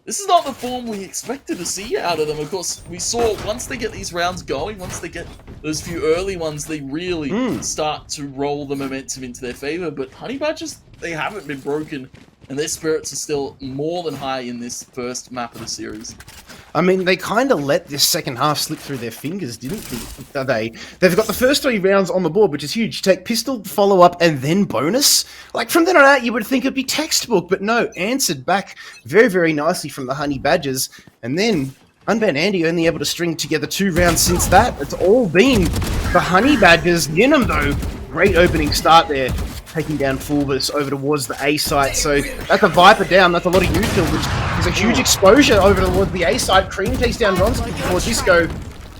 this is not the form we expected to see out of them. Of course, we saw once they get these rounds going, once they get those few early ones, they really start to roll the momentum into their favor. But Honey Badgers, they haven't been broken, and their spirits are still more than high in this first map of the series. I mean, they kind of let this second half slip through their fingers, didn't they? They've got the first 3 rounds on the board, which is huge. You take pistol, follow-up, and then bonus. Like, from then on out, you would think it'd be textbook, but no, answered back very, very nicely from the Honey Badgers. And then UnbanANDY only able to string together 2 rounds since that. It's all been the Honey Badgers. Ninham, though, great opening start there, taking down Fulvus over towards the A site. So that's a Viper down. That's a lot of util, which is a huge exposure over towards the A site. Cream takes down Ronsky before Disco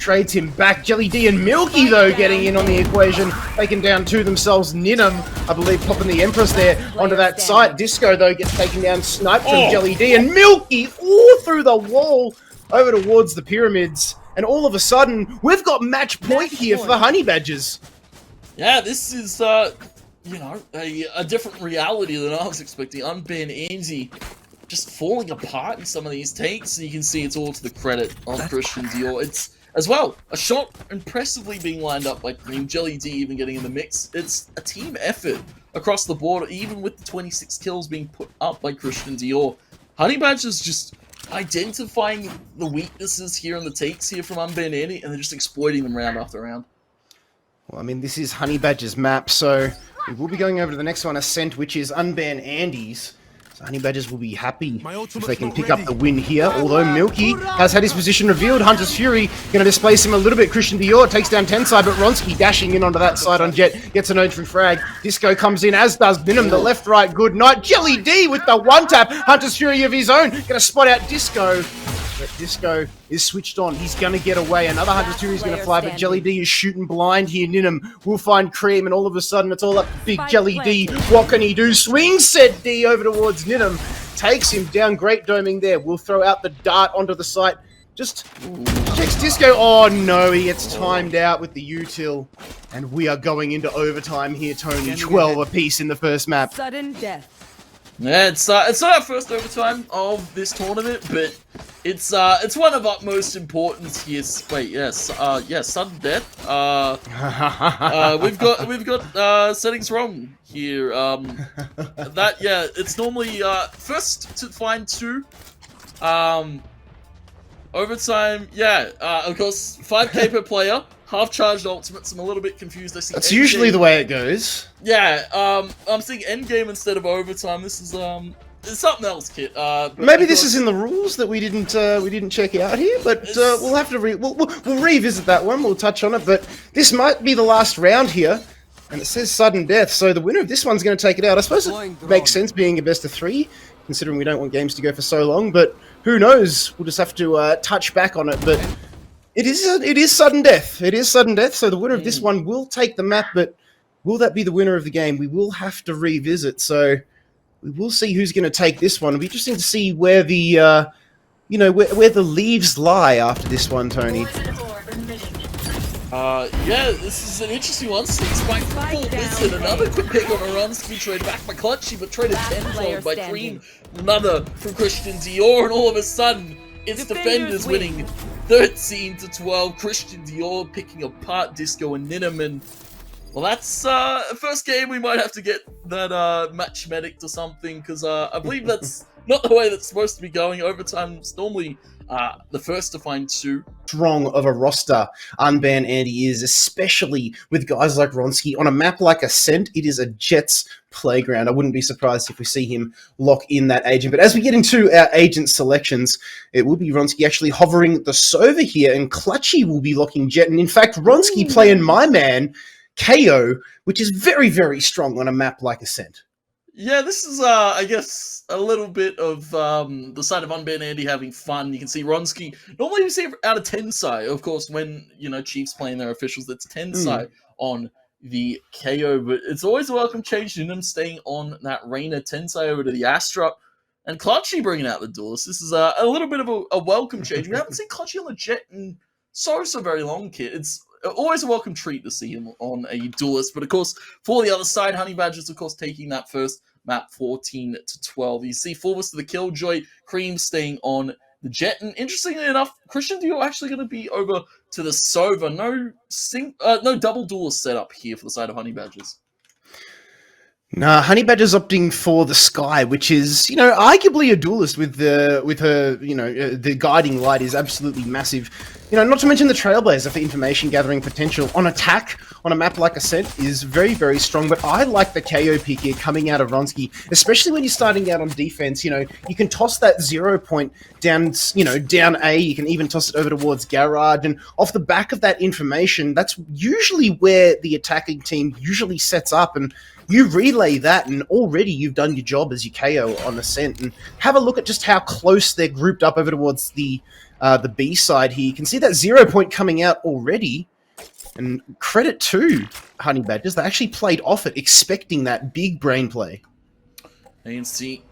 trades him back. Jelly D and Milky, though, getting in on the equation, taken down to themselves. Ninham, I believe, popping the Empress there onto that site. Disco, though, gets taken down, sniped from Jelly D, and Milky all through the wall over towards the pyramids. And all of a sudden, we've got match point here for the Honey Badgers. Yeah, this is, you know, a different reality than I was expecting. UnbanANDY just falling apart in some of these takes, and you can see it's all to the credit of Christian Dior. It's, as well, a shot impressively being lined up by Cream, Jelly D even getting in the mix. It's a team effort across the board, even with the 26 kills being put up by Christian Dior. Honey Badgers just identifying the weaknesses here and the takes here from UnbanANDY, and they're just exploiting them round after round. Well, I mean, this is Honey Badger's map, so we will be going over to the next one, Ascent, which is UnbanANDY's. So Honey Badgers will be happy if they can pick up the win here, although Milky has had his position revealed. Hunter's Fury going to displace him a little bit. Christian Dior takes down Tensai, but Ronsky dashing in onto that side on Jet, gets an entry frag. Disco comes in, as does Ninham, the left-right good night. Jelly D with the one-tap. Hunter's Fury of his own, going to spot out Disco. But Disco is switched on. He's going to get away. Another Hunter's Fury is going to fly, but Jelly D is shooting blind here. Ninham will find Cream, and all of a sudden it's all up to big Jelly D. What can he do? Swing set D over towards Ninham. Takes him down. Great doming there. We'll throw out the dart onto the site. Just checks Disco. Oh no, he gets timed out with the util. And we are going into overtime here, Tony. 12 apiece in the first map. Sudden death. Yeah, it's not our first overtime of this tournament, but it's one of utmost importance here. Wait, yes, sudden death. We've got settings wrong here. It's normally first to find 2. Overtime, of course, 5k per player. Half-charged ultimates. I'm a little bit confused. That's usually the way it goes. Yeah, I'm seeing endgame instead of overtime. This is it's something else, Kit. Maybe this is in the rules that we didn't check out here, but we'll have to we'll revisit that one. We'll touch on it, but this might be the last round here, and it says sudden death. So the winner of this one's going to take it out. I suppose it makes sense being a best of 3, considering we don't want games to go for so long. But who knows? We'll just have to touch back on it, but. It is sudden death. It is sudden death. So the winner of this one will take the map, but will that be the winner of the game? We will have to revisit. So we will see who's going to take this one. It'll be interesting to see where the where the leaves lie after this one, Tony. This is an interesting one. 6 by 4. Listen, another quick pick on Aronski, traded back by Clutchy, but traded tenfold by Cream. Another from Christian Dior, and all of a sudden, it's Defenders winning 13-12. Christian Dior picking apart Disco and Ninnaman. Well, that's first game we might have to get that match medic or something, because I believe that's not the way that's supposed to be going. Overtime's normally the first to find 2. Strong of a roster UnbanANDY is, especially with guys like Ronsky. On a map like Ascent, it is a Jets playground. I wouldn't be surprised if we see him lock in that agent. But as we get into our agent selections, it will be Ronsky actually hovering the Sova here, and Clutchy will be locking Jet. And in fact, Ronsky playing my man, KO, which is very, very strong on a map like Ascent. Yeah, this is, I guess, a little bit of the side of UnbanANDY having fun. You can see Ronsky. Normally we see out of 10 side. Of course, when, Chiefs playing their officials, that's 10 side on the KO. But it's always a welcome change in them staying on that Reyna 10 side over to the Astra. And Clutchy bringing out the Duelist. This is a little bit of a welcome change. We haven't seen Clutchy on the Jet in so very long, Kit. It's always a welcome treat to see him on a Duelist. But of course, for the other side, Honey Badgers, of course, taking that first map 14-12. You see Fulvus to the Killjoy, Cream staying on the Jet. And interestingly enough, Christian Dior actually going to be over to the Sova. No double Duelist setup here for the side of Honey Badgers. Nah, Honey Badger's opting for the Sky, which is, arguably a duelist with her, the guiding light is absolutely massive. Not to mention the Trailblazer for information gathering potential on attack on a map like Ascent is very, very strong. But I like the KO pick here coming out of Ronsky, especially when you're starting out on defense. You can toss that 0 point down, down A. You can even toss it over towards Garage. And off the back of that information, that's usually where the attacking team usually sets up. And you relay that, and already you've done your job as your KO on Ascent. And have a look at just how close they're grouped up over towards the B side here. You can see that 0 point coming out already. And credit to Honey Badgers, they actually played off it, expecting that big brain play. And you can see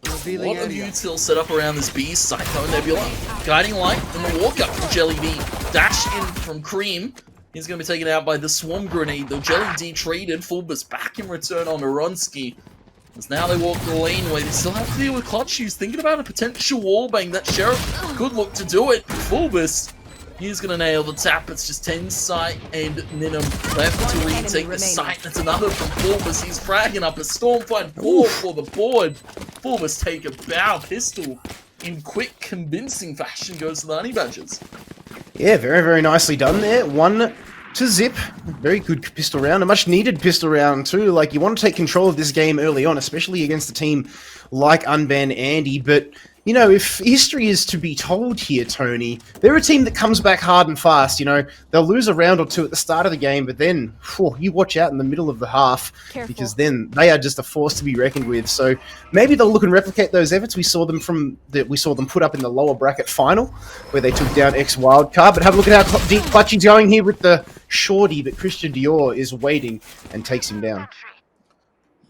a lot of util set up around this B. Psycho Nebula, Guiding Light, and the walk up from Jelly D. Dash in from Cream. He's going to be taken out by the Swarm Grenade. The Jelly D traded. Fulbus back in return on Aronsky. As now they walk the laneway, they still have to deal with Clutch. He's thinking about a potential wallbang. That Sheriff could look to do it. Fulbus, he's going to nail the tap. It's just 10 sight and Ninum left to retake the site. That's another from Fulbus. He's fragging up a Stormfight 4 for the board. Fulbus take a bow pistol in quick, convincing fashion. Goes to the Honey Badgers. Yeah, very, very nicely done there. 1 to zip. Very good pistol round. A much needed pistol round too. Like, you want to take control of this game early on, especially against a team like UnbanANDY. But, if history is to be told here, Tony, they're a team that comes back hard and fast. They'll lose a round or two at the start of the game, but then you watch out in the middle of the half. Careful. Because then they are just a force to be reckoned with. So maybe they'll look and replicate those efforts we saw them put up in the lower bracket final, where they took down X Wildcard. But have a look at how deep Clutchy's going here with the shorty, but Christian Dior is waiting and takes him down.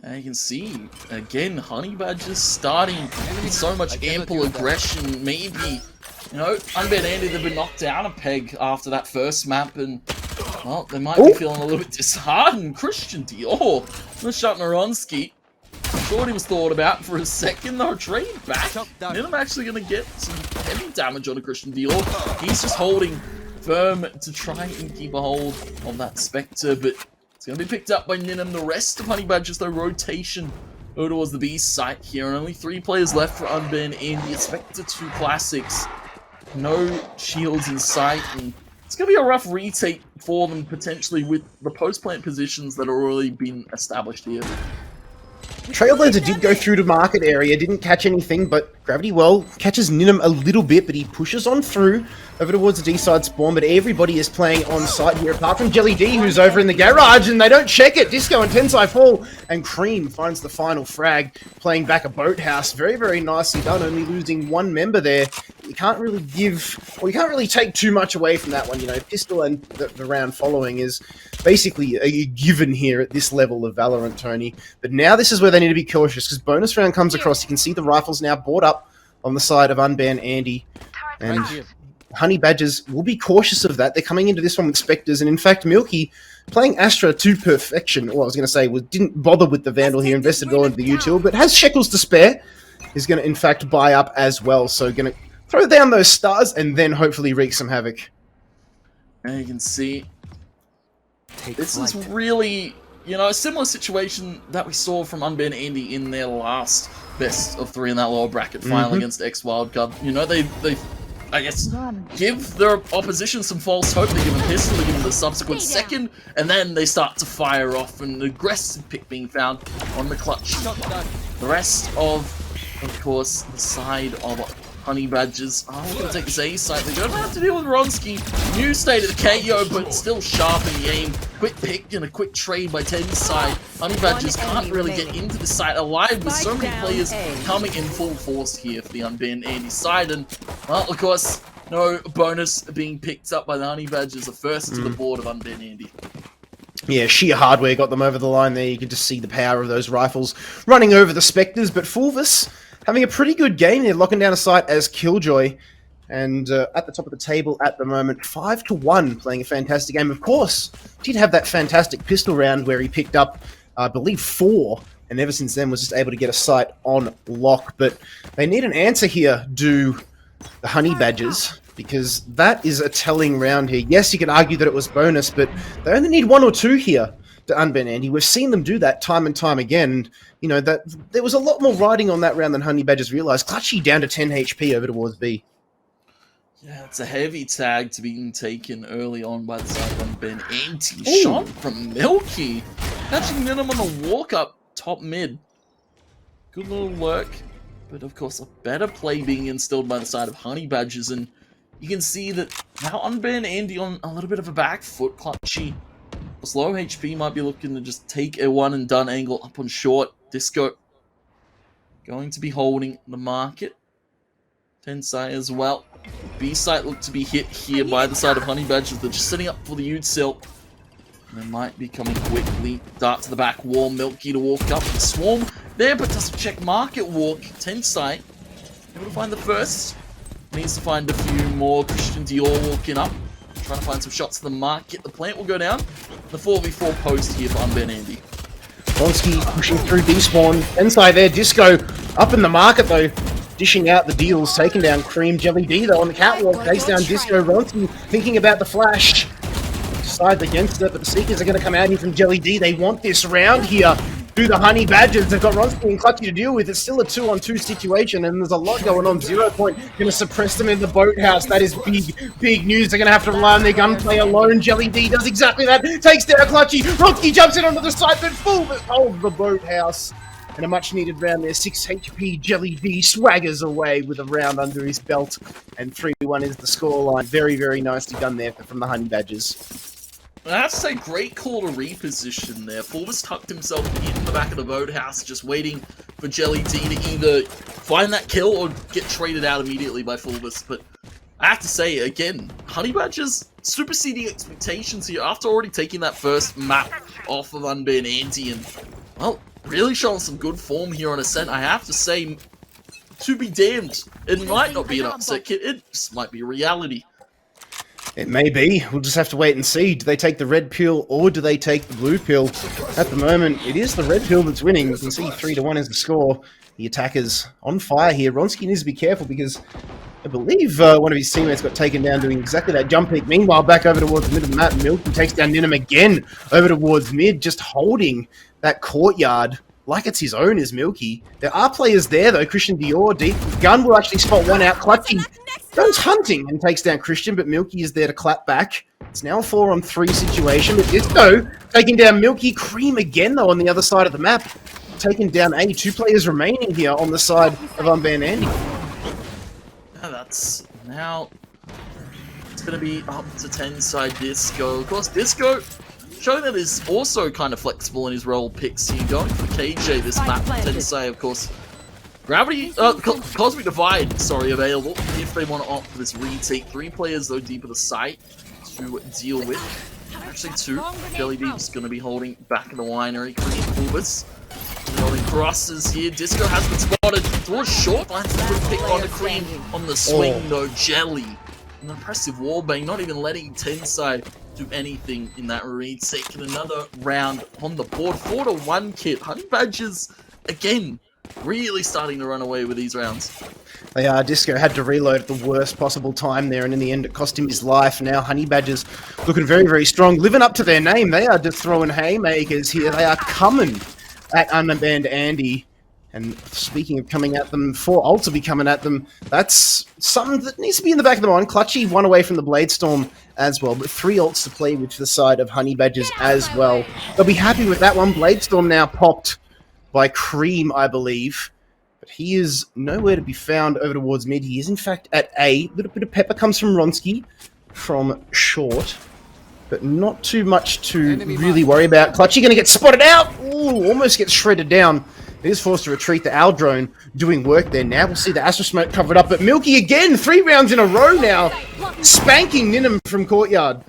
And you can see, again, Honey Badger's starting with so much ample aggression. Maybe, you know, UnbanANDY, they've been knocked down a peg after that first map, and, well, they might be feeling a little bit disheartened. Christian Dior, the shot Naronski. Thought he was thought about for a second, though. Trade back. Ninum actually going to get some heavy damage on a Christian Dior. He's just holding firm to try and keep a hold of that Spectre, but it's going to be picked up by Ninum. The rest of Honey Badgers, though, rotation over towards the B site here, and only 3 players left for UnbanANDY. Spectre 2 Classics. No shields in sight, and it's going to be a rough retake for them, potentially, with the post-plant positions that have already been established here. Trailblazer did go through to market area, didn't catch anything, but Gravity Well catches Ninum a little bit, but he pushes on through over towards the D-side spawn, but everybody is playing on site here, apart from Jelly D, who's over in the garage, and they don't check it. Disco and Tensai fall, and Cream finds the final frag, playing back a boathouse. Very, very nicely done, only losing 1 member there. You can't really you can't really take too much away from that one. You know, Pistol and the round following is basically a given here at this level of Valorant, Tony. But now this is where they need to be cautious, because bonus round comes across. You can see the rifles now brought up on the side of UnbanANDY, and Honey Badgers will be cautious of that. They're coming into this one with Spectres, and in fact, Milky, playing Astra to perfection, well, I was going to say, didn't bother with the Vandal here, invested it all into the util, but has shekels to spare, is going to, in fact, buy up as well, so going to throw down those stars, and then hopefully wreak some havoc. And you can see, this is really, you know, a similar situation that we saw from UnbanANDY in their last best of 3 in that lower bracket final against X Wildcard. You know, they I guess, give their opposition some false hope. They give them Pistol, they give them the subsequent second, and then they start to fire off, and an aggressive pick being found on the clutch. The rest of course, the side of Honey Badgers. Oh, we're going to take this A side. They don't have to deal with Ronsky. New state of the KO, but still sharp in the aim. Quick pick and a quick trade by Teddy's side. Honey Badgers can't really get into the site alive with so many players coming in full force here for the UnbanANDY side. And, well, of course, no bonus being picked up by the Honey Badgers. The first to the board of UnbanANDY. Yeah, sheer hardware got them over the line there. You can just see the power of those rifles running over the Spectres. But Fulvis having a pretty good game here, locking down a site as Killjoy. And at the top of the table at the moment, 5-1, playing a fantastic game. Of course, did have that fantastic pistol round where he picked up, I believe, 4. And ever since then was just able to get a site on lock. But they need an answer here, do the Honey Badgers, because that is a telling round here. Yes, you could argue that it was bonus, but they only need 1 or 2 here to UnbanANDY. We've seen them do that time and time again. And, you know, that there was a lot more riding on that round than Honey Badgers realised. Clutchy down to 10 HP over towards B. Yeah, it's a heavy tag to be taken early on by the side of UnbanANDY. Shot from Milky. Catching Ninum on the walk up top mid. Good little work. But of course, a better play being instilled by the side of Honey Badgers. And you can see that now UnbanANDY on a little bit of a back foot. Clutchy, slow HP, might be looking to just take a one and done angle up on short. Disco going to be holding the market. Tensai as well. B site looked to be hit here by the side of Honey Badgers. They're just setting up for the util. They might be coming quickly. Dart to the back wall. Milky to walk up. Swarm there, but doesn't check market walk. Tensai able to find the first. Needs to find a few more. Christian Dior walking up. Trying to find some shots to the market. The plant will go down. The 4v4 post here for UnbanANDY. Ronsky pushing through despawn. Tensai there. Disco up in the market though. Dishing out the deals. Taking down Cream. Jelly D though on the catwalk. Takes down Disco. Ronsky thinking about the flash. Decides against it, but the Seekers are going to come out here from Jelly D. They want this round here. Do the Honey Badgers. They've got Ronsky and Clutchy to deal with. It's still a 2-on-2 situation, and there's a lot going on. 0 Point going to suppress them in the boathouse. That is big news. They're going to have to rely on their gunplay alone. Jelly D does exactly that. Takes down Clutchy. Ronsky jumps in onto the side, but Fulvis holds the boathouse. And a much-needed round there. 6 HP. Jelly D swaggers away with a round under his belt. And 3-1 is the scoreline. Very, very nicely done there from the Honey Badgers. I have to say, great call to reposition there. Fulvis tucked himself in the back of the boathouse, just waiting for Jelly D to either find that kill or get traded out immediately by Fulvis. But I have to say, again, Honey Badgers superseding expectations here after already taking that first map off of UnbanANDY. And, well, really showing some good form here on Ascent. I have to say, to be damned, it might not be an upset kit, it just might be reality. It may be. We'll just have to wait and see. Do they take the red pill or do they take the blue pill? At the moment, it is the red pill that's winning. You can see 3-1 is the score. The attackers on fire here. Ronsky needs to be careful because I believe one of his teammates got taken down doing exactly that jump peek. Meanwhile, back over towards the mid of the map, Milky takes down Ninum again over towards mid, just holding that courtyard like it's his own is Milky. There are players there though. Christian Dior, deep gun will actually spot one out. Clutchy goes hunting and takes down Christian, but Milky is there to clap back. It's now a 4-on-3 situation, but Disco taking down Milky. Cream again though on the other side of the map. Taking down A. 2 players remaining here on the side of UnbanANDY. Yeah, that's now it's going to be up to 10 side Disco. Of course, Disco showing that is also kind of flexible in his role picks here. Going for KJ this map, 10 side, of course. Gravity, Cosmic Divide, sorry, available if they want to opt for this retake. 3 players though deep of the site to deal with. Actually 2. Jelly Beep's going to be holding back in the winery. Cream Fulbus holding crosses here. Disco has been spotted towards short. Lands a good pick on the Cream on the swing though. Jelly, an impressive wallbang, not even letting 10 side do anything in that retake. And another round on the board. 4-1 kit. Honey Badgers again really starting to run away with these rounds. They are. Disco had to reload at the worst possible time there, and in the end it cost him his life. Now Honey Badgers looking very, very strong, living up to their name. They are just throwing haymakers here. They are coming at UnbanANDY. And speaking of coming at them, 4 ults will be coming at them. That's something that needs to be in the back of the mind. Clutchy 1 away from the Bladestorm as well, but 3 ults to play with the side of Honey Badgers as well. They'll be happy with that one. Bladestorm now popped by Cream, I believe. But he is nowhere to be found over towards mid. He is, in fact, at A. A little bit of pepper comes from Ronsky from short. But not too much to really worry about. Clutchy going to get spotted out. Ooh, almost gets shredded down. He is forced to retreat. The Owl Drone doing work there now. We'll see the Astro Smoke covered up. But Milky again, 3 rounds in a row now. Spanking Ninum from Courtyard.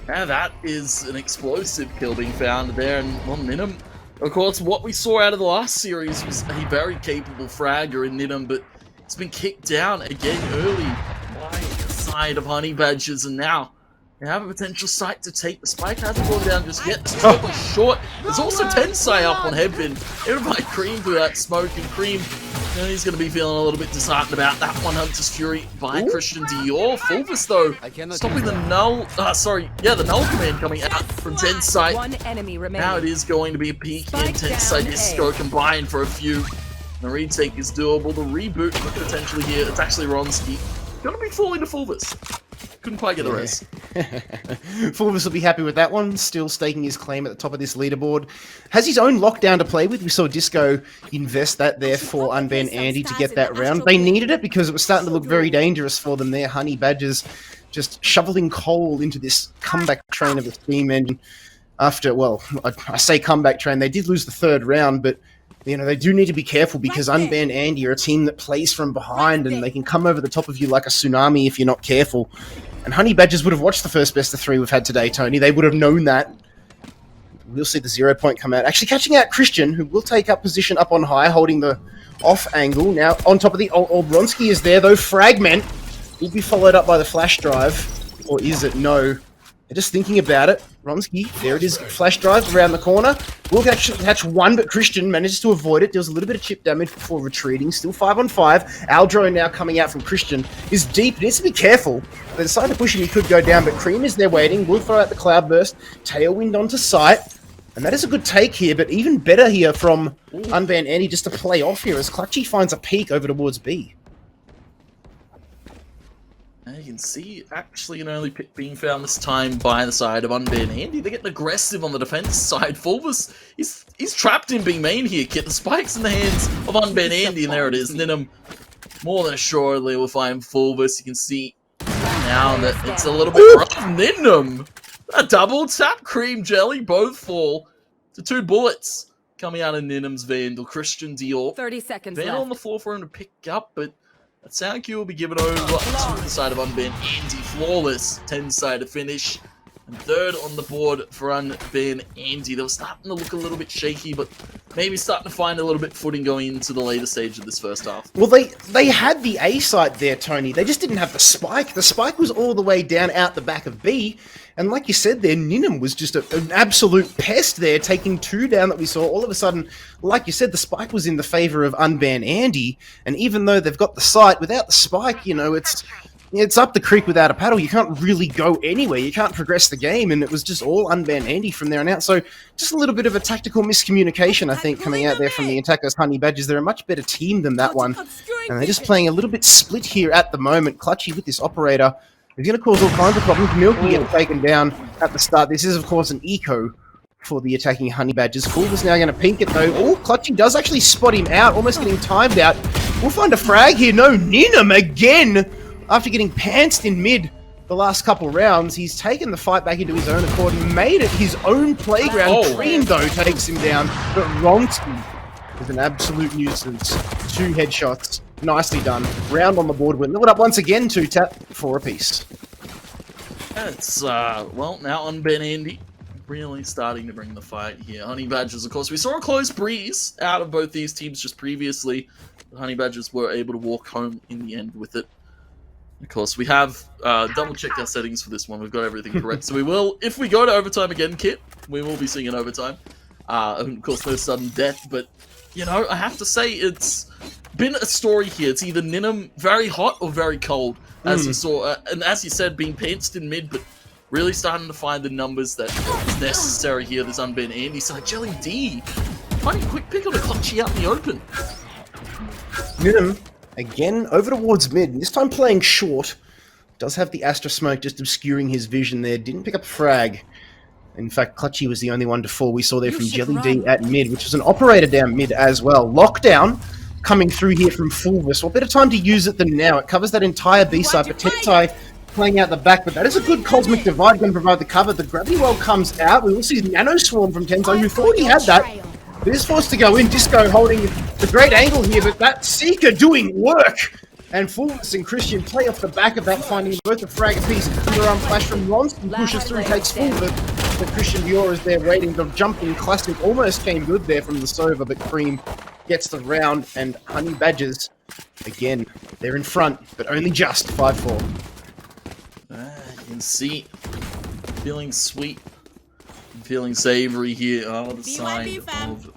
Now that is an explosive kill being found there. And well, Ninum, of course, what we saw out of the last series was a very capable fragger in Ninum, but it's been kicked down again early by the side of Honey Badgers, and now they have a potential site to take. The spike hasn't gone down just yet. The smoke is short. There's also Tensai up on Headbin. Hit by Cream through that smoke, and Cream, you know, he's going to be feeling a little bit disheartened about that one. Hunter's Fury by Christian Dior. Fulvus though, stopping the null. The null command coming out from Tensai. 1 enemy remaining. Now it is going to be a peak in Tensai Disco combined for a few. The retake is doable. The reboot potentially here. It's actually Ronsky. Gonna be falling to Fulvus. Couldn't quite get the rest. Fulvus will be happy with that one, still staking his claim at the top of this leaderboard. Has his own lockdown to play with. We saw Disco invest that there for UnbanANDY to get that round. They needed it because it was starting to look very dangerous for them there. Honey Badgers just shoveling coal into this comeback train of the steam engine. After, well, I say comeback train, they did lose the 3rd round, but you know, they do need to be careful because UnbanANDY are a team that plays from behind and they can come over the top of you like a tsunami if you're not careful. And Honey Badgers would have watched the first best of 3 we've had today, Tony. They would have known that. We'll see the 0 point come out. Actually catching out Christian, who will take up position up on high, holding the off angle. Now, on top of the old Bronski is there, though. Fragment will be followed up by the flash drive. Or is it? No. They're just thinking about it. Ronsky, there it is. Flash drive around the corner. Will actually catch one, but Christian manages to avoid it. Deals a little bit of chip damage before retreating. Still 5-on-5. Aldro now coming out from Christian is deep. He needs to be careful. They decide to push him. He could go down, but Cream is there waiting. Will throw out the Cloudburst. Tailwind onto sight. And that is a good take here, but even better here from UnbanANDY just to play off here as Clutchy finds a peek over towards B. You can see actually an early pick being found this time by the side of UnbanANDY. They're getting aggressive on the defense side. Fulvus, he's trapped in being main here, Kit. The spike's in the hands of UnbanANDY, and there it is. Ninum more than assuredly will find Fulvus. You can see now that it's a little bit rough. Ninum, a double tap. Cream Jelly both fall to 2 bullets coming out of Ninum's Vandal. Christian Dior. 30 seconds Vandal left. on the floor for him to pick up, but that sound cue will be given over to the side of UnbanANDY. Flawless 10-sided finish. And third on the board for UnbanANDY. They were starting to look a little bit shaky, but maybe starting to find a little bit footing going into the later stage of this first half. Well, they had the A site there, Tony. They just didn't have the spike. The spike was all the way down out the back of B. And like you said there, Ninham was just an absolute pest there, taking 2 down that we saw. All of a sudden, like you said, the spike was in the favor of UnbanANDY. And even though they've got the site, without the spike, you know, it's up the creek without a paddle. You can't really go anywhere. You can't progress the game, and it was just all UnbanANDY from there on out. So just a little bit of a tactical miscommunication, I think, coming out there from the attackers, Honey Badgers. They're a much better team than that one, and they're just playing a little bit split here at the moment. Clutchy with this operator. He's going to cause all kinds of problems. Milky gets taken down at the start. This is, of course, an eco for the attacking Honey Badgers. Fulva's now going to peek it, though. Oh, Clutchy does actually spot him out, almost getting timed out. We'll find a frag here. No, Ninham again! After getting pantsed in mid the last couple rounds, he's taken the fight back into his own accord. He made it his own playground. Cream, though, takes him down. But Ronsky is an absolute nuisance. 2 headshots. Nicely done. Round on the board. We're leveled up once again, 2-tap, 4 apiece. It's, well, now UnbanANDY really starting to bring the fight here. Honey Badgers, of course, we saw a close breeze out of both these teams just previously. The Honey Badgers were able to walk home in the end with it. Of course, we have double-checked our settings for this one. We've got everything correct. So we will, if we go to overtime again, Kit, we will be seeing an overtime. And of course, no sudden death. But, you know, I have to say, it's been a story here. It's either Ninham very hot or very cold, as you saw. And as you said, being pantsed in mid, but really starting to find the numbers that is necessary here. This UnbanANDY side. Jelly D, finding a quick pick on a Clutchy out in the open. Ninham, again, over towards mid. This time playing short. Does have the Astra smoke just obscuring his vision there. Didn't pick up a frag. In fact, Clutchy was the only one to fall. We saw there from Jelly D at mid, which was an operator down mid as well. Lockdown coming through here from Fulva. So a better time to use it than now. It covers that entire B side, but Tensai playing out the back. But that is a good Cosmic Divide going to provide the cover. The Gravity Well comes out. We will see Nano Swarm from Tensai, who thought he had that. But is forced to go in. Disco holding the great angle here, but that Seeker doing work. And Fulvus and Christian play off the back of that, finding both a frag apiece. Underarm flash from Ronsky pushes through, takes Fulvus. But Christian Dior is there waiting. The jumping classic almost came good there from the Sova, but Cream gets the round. And Honey Badgers, again, they're in front, but only just 5-4. You can see, feeling sweet, feeling savory here are the side of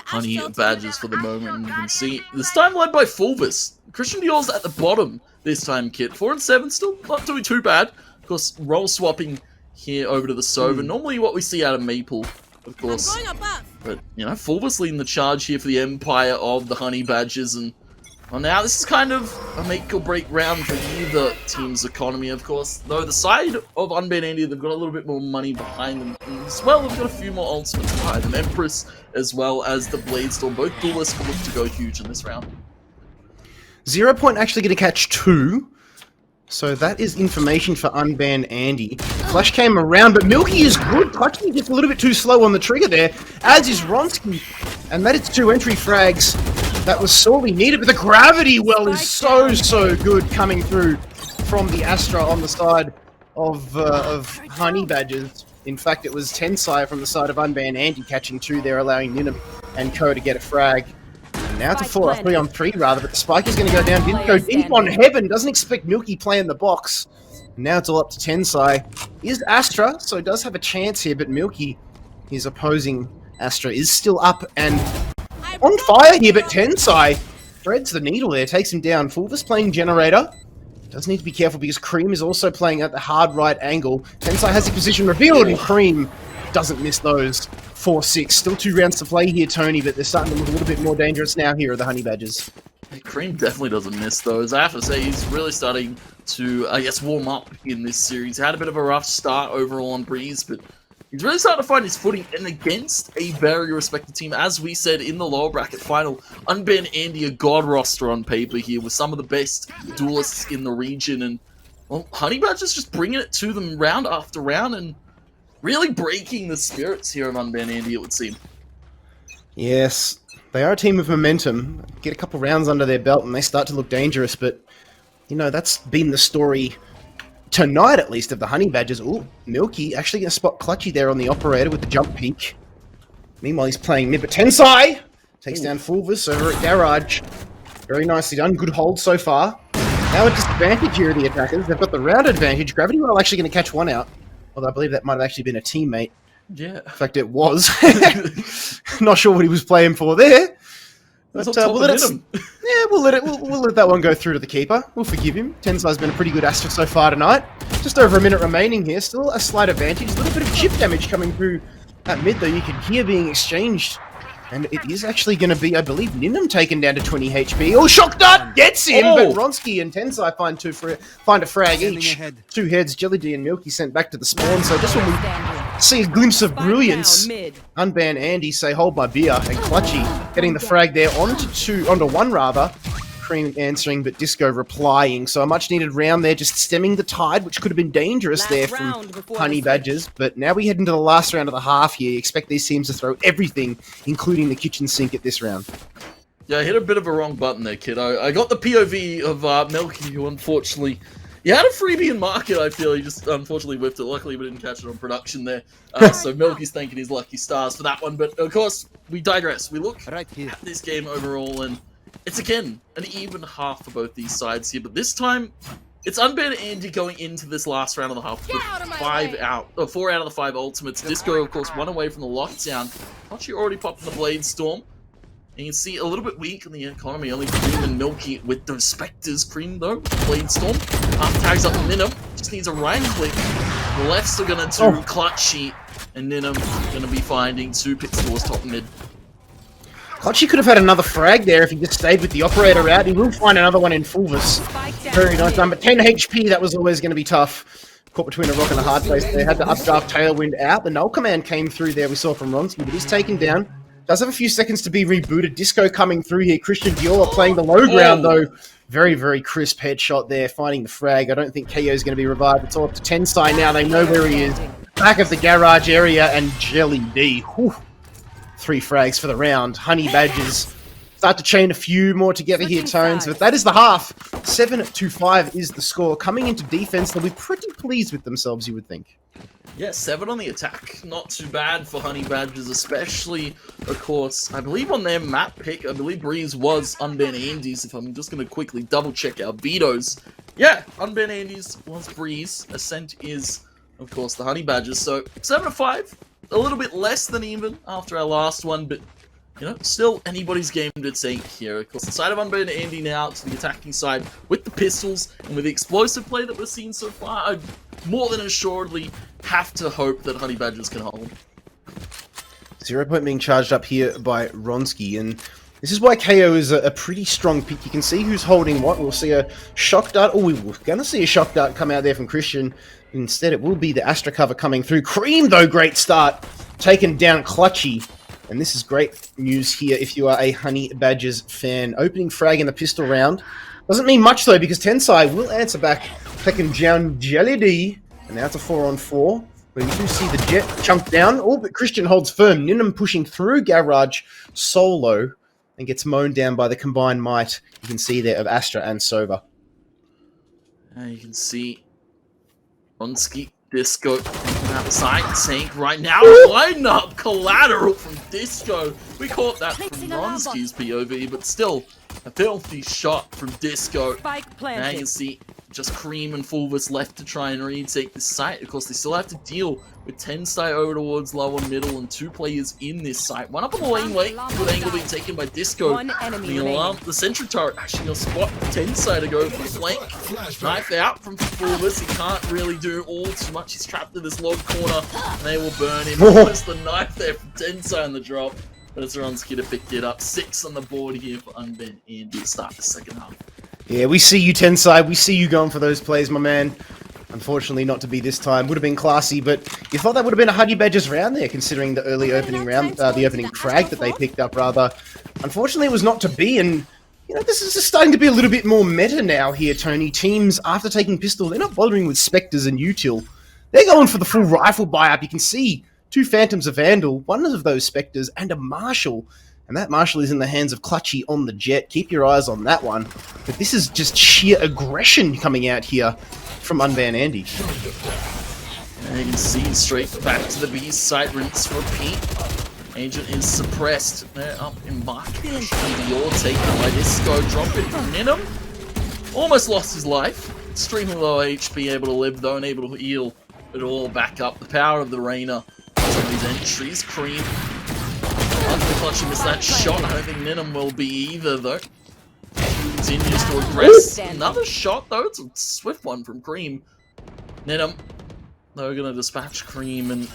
Honey Badgers for the moment. And you can see, this time led by Fulvus. Christian Dior's at the bottom this time, Kit. 4 and 7, still not doing too bad. Of course, role swapping here over to the Sova. Normally what we see out of Maple, of course. But, you know, Fulvus leading the charge here for the Empire of the Honey Badgers. And, well, now this is kind of a make or break round for either team's economy, of course. Though the side of UnbanANDY, they've got a little bit more money behind them. And as well, they've got a few more ultimates behind them. Empress, as well as the Bladestorm. Both duelists will look to go huge in this round. 0 Point actually going to catch 2. So that is information for UnbanANDY. Flash came around, but Milky is good. Clutchy just a little bit too slow on the trigger there, as is Ronsky. And that is 2 entry frags. That was sorely needed, but the Gravity Well is so good coming through from the Astra on the side of Honey Badgers. In fact, it was Tensai from the side of UnbanANDY catching 2 there, allowing Ninham and Co to get a frag. Now it's a 3 on 3 rather, but the spike is going to go down. Didn't go deep on Heaven. Doesn't expect Milky play in the box. Now it's all up to Tensai. Is Astra, so does have a chance here, but Milky, his opposing Astra, is still up and on fire here, but Tensai threads the needle there, takes him down. Fulvus playing Generator. Does need to be careful because Cream is also playing at the hard right angle. Tensai has the position revealed, and Cream doesn't miss those. 4-6. Still 2 rounds to play here, Tony, but they're starting to look a little bit more dangerous now here are the Honey Badgers. Cream definitely doesn't miss those. I have to say, he's really starting to, I guess, warm up in this series. He had a bit of a rough start overall on Breeze, but he's really starting to find his footing, and against a very respected team, as we said in the lower bracket final, UnbanANDY, a god roster on paper here, with some of the best duelists in the region, and, well, Honey Badgers just bringing it to them round after round, and really breaking the spirits here of UnbanANDY, it would seem. Yes, they are a team of momentum. Get a couple rounds under their belt and they start to look dangerous, but, you know, that's been the story tonight at least, of the Honey Badgers. Ooh, Milky actually going to spot Clutchy there on the operator with the jump peek. Meanwhile, he's playing mid, but Tensai takes down Fulvus over at Garage. Very nicely done. Good hold so far. Now a disadvantage here of the attackers. They've got the round advantage. Gravity Well actually going to catch one out. Although I believe that might have actually been a teammate. Yeah. In fact, it was. Not sure what he was playing for there. But we'll let that one go through to the keeper. We'll forgive him. Tensai's been a pretty good Astra so far tonight. Just over a minute remaining here. Still a slight advantage. A little bit of chip damage coming through at mid, though. You can hear being exchanged. And it is actually going to be, I believe, Ninam taken down to 20 HP. Oh, Shock Dart gets him, but Ronsky and Tensai find a frag each. Two heads, Jelly D and Milky sent back to the spawn. So just when we see a glimpse of brilliance, UnbanANDY say, hold my beer, and Clutchy getting the frag there onto one rather. Cream answering, but Disco replying. So a much needed round there, just stemming the tide, which could have been dangerous there from Honey Badgers. But now we head into the last round of the half here. You expect these teams to throw everything, including the kitchen sink at this round. Yeah, I hit a bit of a wrong button there, kid. I got the POV of Milky, who unfortunately... He had a freebie in market, I feel. He just unfortunately whiffed it. Luckily, we didn't catch it on production there. So Milky's thanking his lucky stars for that one. But, of course, we digress. We look at this game overall, and it's, again, an even half for both these sides here. But this time, it's UnbanANDY going into this last round of the half with 4 out of the 5 ultimates. Disco, of course, 1 away from the lockdown. Actually already popped in the Blade Storm. And you can see a little bit weak in the economy, only Cream and Milky with those Spectres. Cream, though, Blade Storm. Half tags up Ninam, just needs a right click. The lefts are going to do Clutchy, and Ninam going to be finding 2 picks towards top mid. Clutchy could have had another frag there if he just stayed with the operator route. He will find another one in Fulvus. Very nice done, but 10 HP, that was always going to be tough. Caught between a rock and a hard place there. Had the updraft Tailwind out. The null command came through there, we saw from Ronsky, but he's taken down. Does have a few seconds to be rebooted. Disco coming through here. Christian Dior playing the low ground, though. Very, very crisp headshot there, finding the frag. I don't think KO is going to be revived. It's all up to Tensai now. They know where he is. Back of the garage area, and Jelly D. Whew. 3 frags for the round. Honey Badgers start to chain a few more together here, Tones. But that is the half. 7-5 is the score. Coming into defense, they'll be pretty pleased with themselves, you would think. Yeah, 7 on the attack. Not too bad for Honey Badgers, especially, of course, I believe on their map pick, I believe Breeze was UnbanANDY's, if I'm just going to quickly double-check our vetoes. Yeah, UnbanANDY's was Breeze. Ascent is, of course, the Honey Badgers. So, 7-5, a little bit less than even after our last one, but, you know, still anybody's game to take here. Of course, the side of UnbanANDY now to the attacking side with the pistols and with the explosive play that we're seeing so far, I more than assuredly have to hope that Honey Badgers can hold. 0 point being charged up here by Ronsky, and this is why KO is a pretty strong pick. You can see who's holding what. We'll see a shock dart. Oh, we were going to see a shock dart come out there from Christian. Instead, it will be the Astra cover coming through. Cream, though, great start. Taken down Clutchy. And this is great news here if you are a Honey Badgers fan. Opening frag in the pistol round. Doesn't mean much, though, because Tensai will answer back. Taking down Jelly D. And now it's a 4-on-4. Where we do see the jet chunk down. Oh, but Christian holds firm. Ninam pushing through Garage solo. And gets mown down by the combined might, you can see there, of Astra and Sova. You can see Ronsky, Disco outside, Tank right now. Line up collateral from Disco. We caught that from Ronsky's POV, but still a filthy shot from Disco. Now you can see just Cream and Fulvus left to try and retake this site. Of course, they still have to deal with Tensai over towards lower middle and 2 players in this site. One up on the laneway, good angle being taken by Disco. The sentry turret actually going to spot Tensai to go for the flank. Knife out from Fulvus. He can't really do all too much. He's trapped in this log corner, and they will burn him. Almost the knife there from Tensai on the drop. But it's Ronsky to pick it up. 6 on the board here for UnbanANDY to start the second half. Yeah, we see you, Tensai. We see you going for those plays, my man. Unfortunately, not to be this time. Would have been classy, but you thought that would have been a Honey Badgers round there, considering the early opening round, the opening frag that they picked up, rather. Unfortunately, it was not to be, and, you know, this is just starting to be a little bit more meta now here, Tony. Teams, after taking pistol, they're not bothering with Spectres and Util. They're going for the full rifle buy-up. You can see 2 Phantoms of Vandal, one of those Spectres, and a Marshal. And that Marshall is in the hands of Clutchy on the jet. Keep your eyes on that one. But this is just sheer aggression coming out here from UnbanANDY. And you can see straight back to the B site, rinse, repeat. Agent is suppressed. They're up in market. Dior taken by Disco, dropping from Ninum. Almost lost his life. Extremely low HP, able to live though, and able to heal it all back up. The power of the Reyna. Some of these entries. Cream. Until Clutchy missed that shot. I don't think Ninum will be either though. Continues to aggress. Another shot though. It's a swift one from Cream. Ninum. They're gonna dispatch Cream and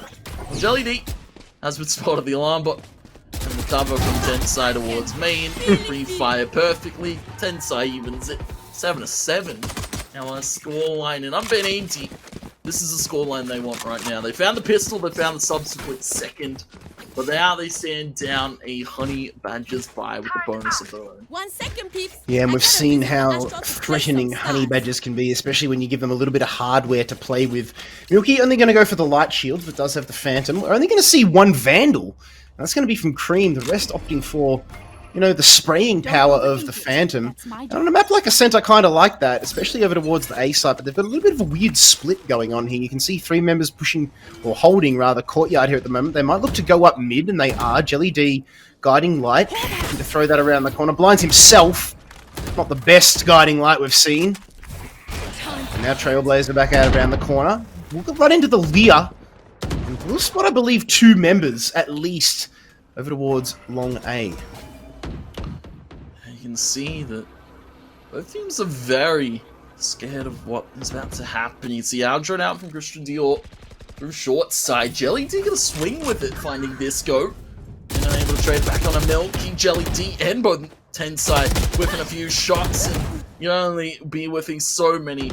Jelly D has been spotted the alarm bot. And the cover from Tensai towards main. Free fire perfectly. Tensai evens it 7-7. Now our scoreline in UnbanANDY. This is the scoreline they want right now. They found the pistol, they found the subsequent second. But now they stand down a Honey Badgers 5 with the bonus of their own. 1 second, peeps. Yeah, and we've seen how Astro to threatening play some Honey stars. Badgers can be, especially when you give them a little bit of hardware to play with. Milky only going to go for the light shields, but does have the Phantom. We're only going to see one Vandal. And that's going to be from Cream, the rest opting for, you know, the spraying power of the Phantom. And on a map like Ascent, I kind of like that, especially over towards the A side, but they've got a little bit of a weird split going on here. You can see 3 members pushing, or holding rather, Courtyard here at the moment. They might look to go up mid, and they are. Jelly D guiding light, looking to throw that around the corner. Blinds himself. Not the best guiding light we've seen. And now Trailblazer back out around the corner. We'll go right into the Lear. And we'll spot, I believe, 2 members, at least, over towards Long A. You can see that both teams are very scared of what is about to happen. You see Aldrin out from Christian Dior through short side. Jelly D gonna swing with it, finding Disco. And unable to trade back on a Milky. Jelly D and both Tensai whipping a few shots. And you only be whiffing so many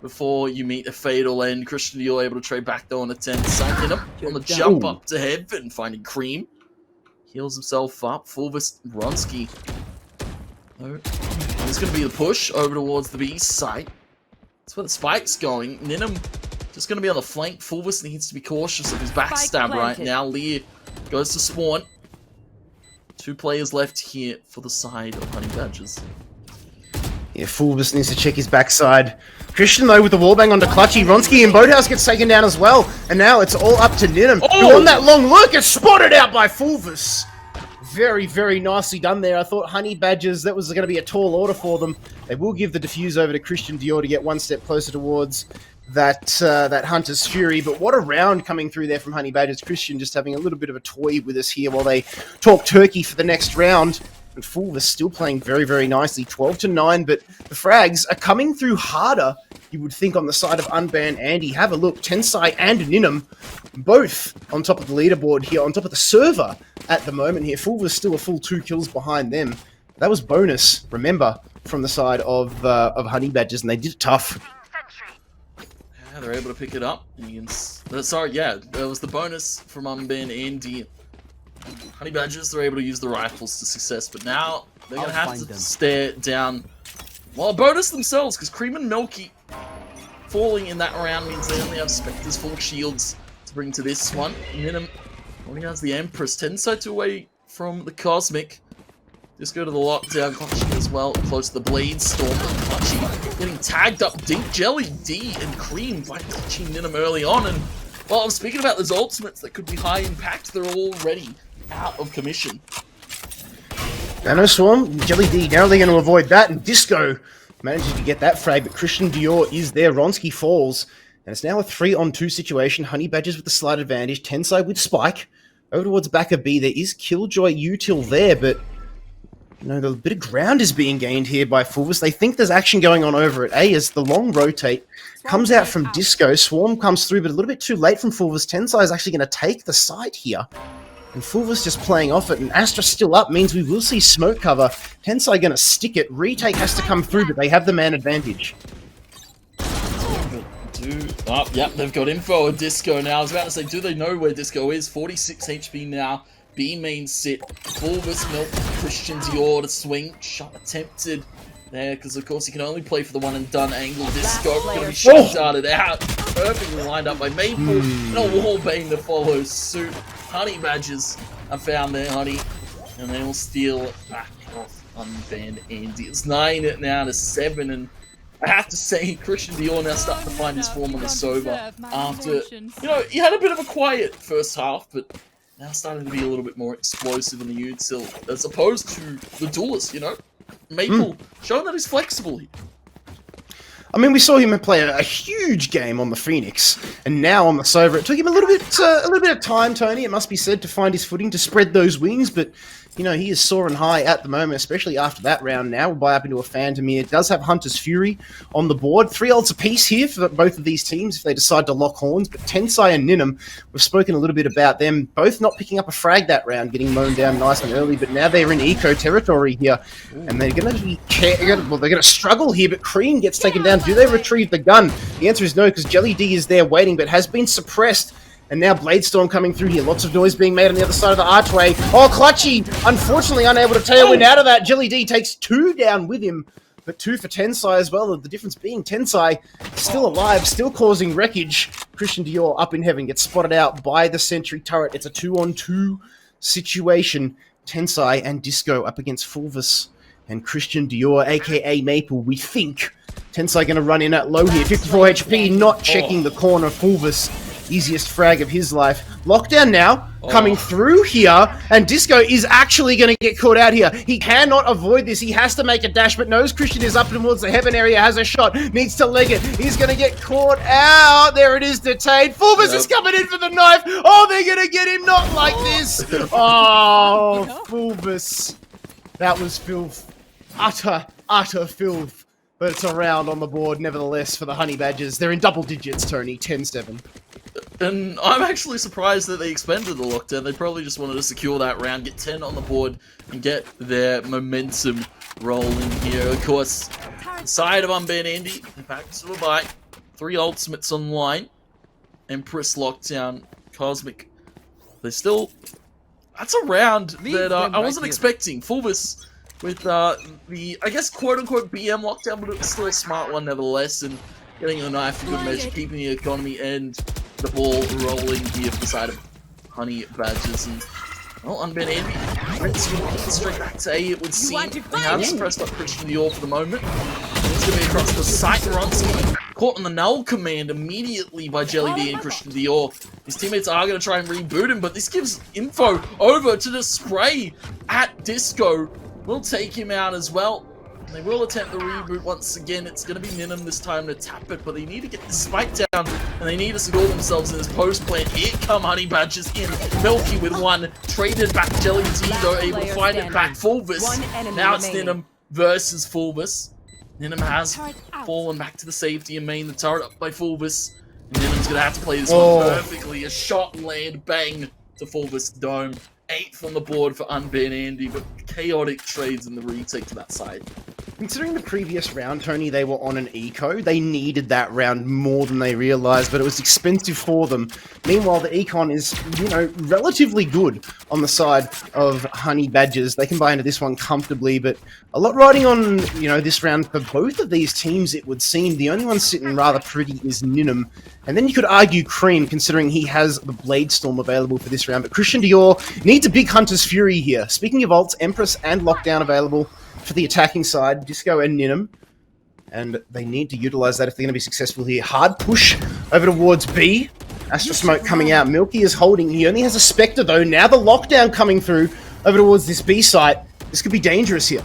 before you meet a fatal end. Christian Dior able to trade back though on a Tensai. Ninum on the jump up to heaven, finding Cream. Heals himself up. Fulvis Ronsky. It's going to be the push over towards the B site. That's where the spike's going. Ninum just going to be on the flank. Fulvis needs to be cautious of his backstab right now. Lear goes to spawn. 2 players left here for the side of Honey Badgers. Yeah, Fulvis needs to check his backside. Christian, though, with the wallbang onto Clutchy. Ronsky and Boathouse gets taken down as well. And now it's all up to Ninum. Who on that long look is spotted out by Fulvis. Very, very nicely done there. I thought Honey Badgers, that was going to be a tall order for them. They will give the defuse over to Christian Dior to get 1 step closer towards that that Hunter's Fury. But what a round coming through there from Honey Badgers. Christian just having a little bit of a toy with us here while they talk turkey for the next round. And Fulvis still playing very, very nicely. 12-9, but the frags are coming through harder, you would think, on the side of UnbanANDY. Have a look. Tensai and Ninum, both on top of the leaderboard here, on top of the server at the moment here. Fulvis still a full 2 kills behind them. That was bonus, remember, from the side of Honey Badgers, and they did it tough. Yeah, they're able to pick it up. Sorry, yeah, that was the bonus from UnbanANDY. Honey Badgers, they're able to use the rifles to success, but now they're going to have to stare down, well, bonus themselves, because Cream and Milky falling in that round means they only have Spectre's full shields to bring to this one. Ninum only has the Empress. Tensai 2 away from the Cosmic. Just go to the lockdown. Clutchy as well, close to the Blade Storm. Clutchy getting tagged up deep. Jelly D and Cream by Clutchy Ninum early on, and well, I'm speaking about those ultimates that could be high impact. They're already out of commission. Nano Swarm, Jelly D narrowly going to avoid that, and Disco manages to get that frag, but Christian Dior is there. Ronsky falls, and it's now a 3-on-2 situation. Honey Badgers with the slight advantage. Tensai with Spike. Over towards back of B, there is Killjoy Util there, but you know, the bit of ground is being gained here by Fulvis. They think there's action going on over at A as the long rotate comes out from Disco. Swarm comes through, but a little bit too late from Fulvis. Tensai is actually going to take the site here. And Fulvis just playing off it, and Astra still up means we will see smoke cover. Tensai going to stick it. Retake has to come through, but they have the man advantage. Yep, they've got info of Disco now. I was about to say, do they know where Disco is? 46 HP now. B main sit. Fulvis, Milk, Christian Dior to swing. Shot attempted there, because of course he can only play for the one and done angle. Disco going to be shot darted out. Perfectly lined up by Maple. And a wallbang to follow suit. Honey Badgers have found their honey. And they will steal it back off UnbanANDY. It's 9 now to 7, and I have to say, Christian Dior now starting to find his form on the Sova after, he had a bit of a quiet first half, but now starting to be a little bit more explosive in the util, as opposed to the duelist, Maple, showing that he's flexible here. I mean, we saw him play a huge game on the Phoenix, and now on the Sova, it took him a little bit of time, Tony, it must be said, to find his footing, to spread those wings, but he is soaring high at the moment, especially after that round now. We'll buy up into a Phantom here. It does have Hunter's Fury on the board. 3 ults apiece here for both of these teams if they decide to lock horns. But Tensai and Ninum, we've spoken a little bit about them, both not picking up a frag that round, getting mown down nice and early. But now they're in eco territory here. And they're going to be they're going to struggle here. But Cream gets taken down. Do they retrieve the gun? The answer is no, because Jelly D is there waiting, but has been suppressed. And now Bladestorm coming through here. Lots of noise being made on the other side of the archway. Oh, Clutchy, unfortunately unable to tailwind out of that. Jelly D takes 2 down with him, but 2 for Tensai as well. The difference being Tensai still alive, still causing wreckage. Christian Dior up in heaven gets spotted out by the sentry turret. It's a 2-on-2 situation. Tensai and Disco up against Fulvus and Christian Dior, aka Maple. We think Tensai going to run in at low here. 54 HP, not checking the corner. Fulvus, easiest frag of his life. Lockdown now, coming through here, and Disco is actually going to get caught out here. He cannot avoid this. He has to make a dash, but knows Christian is up towards the heaven area, has a shot, needs to leg it. He's going to get caught out. There it is, detained. Fulvus is coming in for the knife. Oh, they're going to get him, not like this. Oh, Fulvus. That was filth. Utter filth. But it's a round on the board, nevertheless, for the Honey Badgers. They're in double digits, Tony, 10-7. And I'm actually surprised that they expended the lockdown. They probably just wanted to secure that round, get 10 on the board, and get their momentum rolling here. Of course, side of UnbanANDY, they're back to a bite. 3 ultimates online. Empress lockdown, Cosmic. They still... That's a round that I wasn't expecting. Fulvus with the, I guess, quote-unquote BM lockdown, but it was still a smart one nevertheless, and getting a knife for good measure, keeping the economy and the ball rolling here for the side of Honey Badgers. And, well, UnbanANDY, straight back to A, it would seem. They have suppressed up Christian Dior for the moment. It's going to be across the site. Ronski caught on the null command immediately by Jelly D and Christian Dior. His teammates are going to try and reboot him, but this gives info over to the spray at Disco. Will take him out as well. They will attempt the reboot once again. It's going to be Ninum this time to tap it, but they need to get the spike down, and they need to secure themselves in this post plant. Here come Honey Badgers in. Milky with 1. Traded back Jelly D, though, able to find it back. Fulvus. Now it's Ninum versus Fulvus. Ninum has fallen back to the safety and main. The turret up by Fulvus. And Ninum's going to have to play this one perfectly. A shot land bang to Fulvus Dome. 8th on the board for UnbanANDY, but chaotic trades in the retake to that side. Considering the previous round, Tony, they were on an eco. They needed that round more than they realized, but it was expensive for them. Meanwhile, the econ is, relatively good on the side of Honey Badgers. They can buy into this one comfortably, but a lot riding on, this round for both of these teams, it would seem. The only one sitting rather pretty is Ninum. And then you could argue Cream, considering he has the Bladestorm available for this round. But Christian Dior needs a big Hunter's Fury here. Speaking of ults, Empress and Lockdown available for the attacking side, Disco and Ninum. And they need to utilize that if they're going to be successful here. Hard push over towards B. Astra Smoke coming out. Milky is holding. He only has a Spectre, though. Now the Lockdown coming through over towards this B site. This could be dangerous here.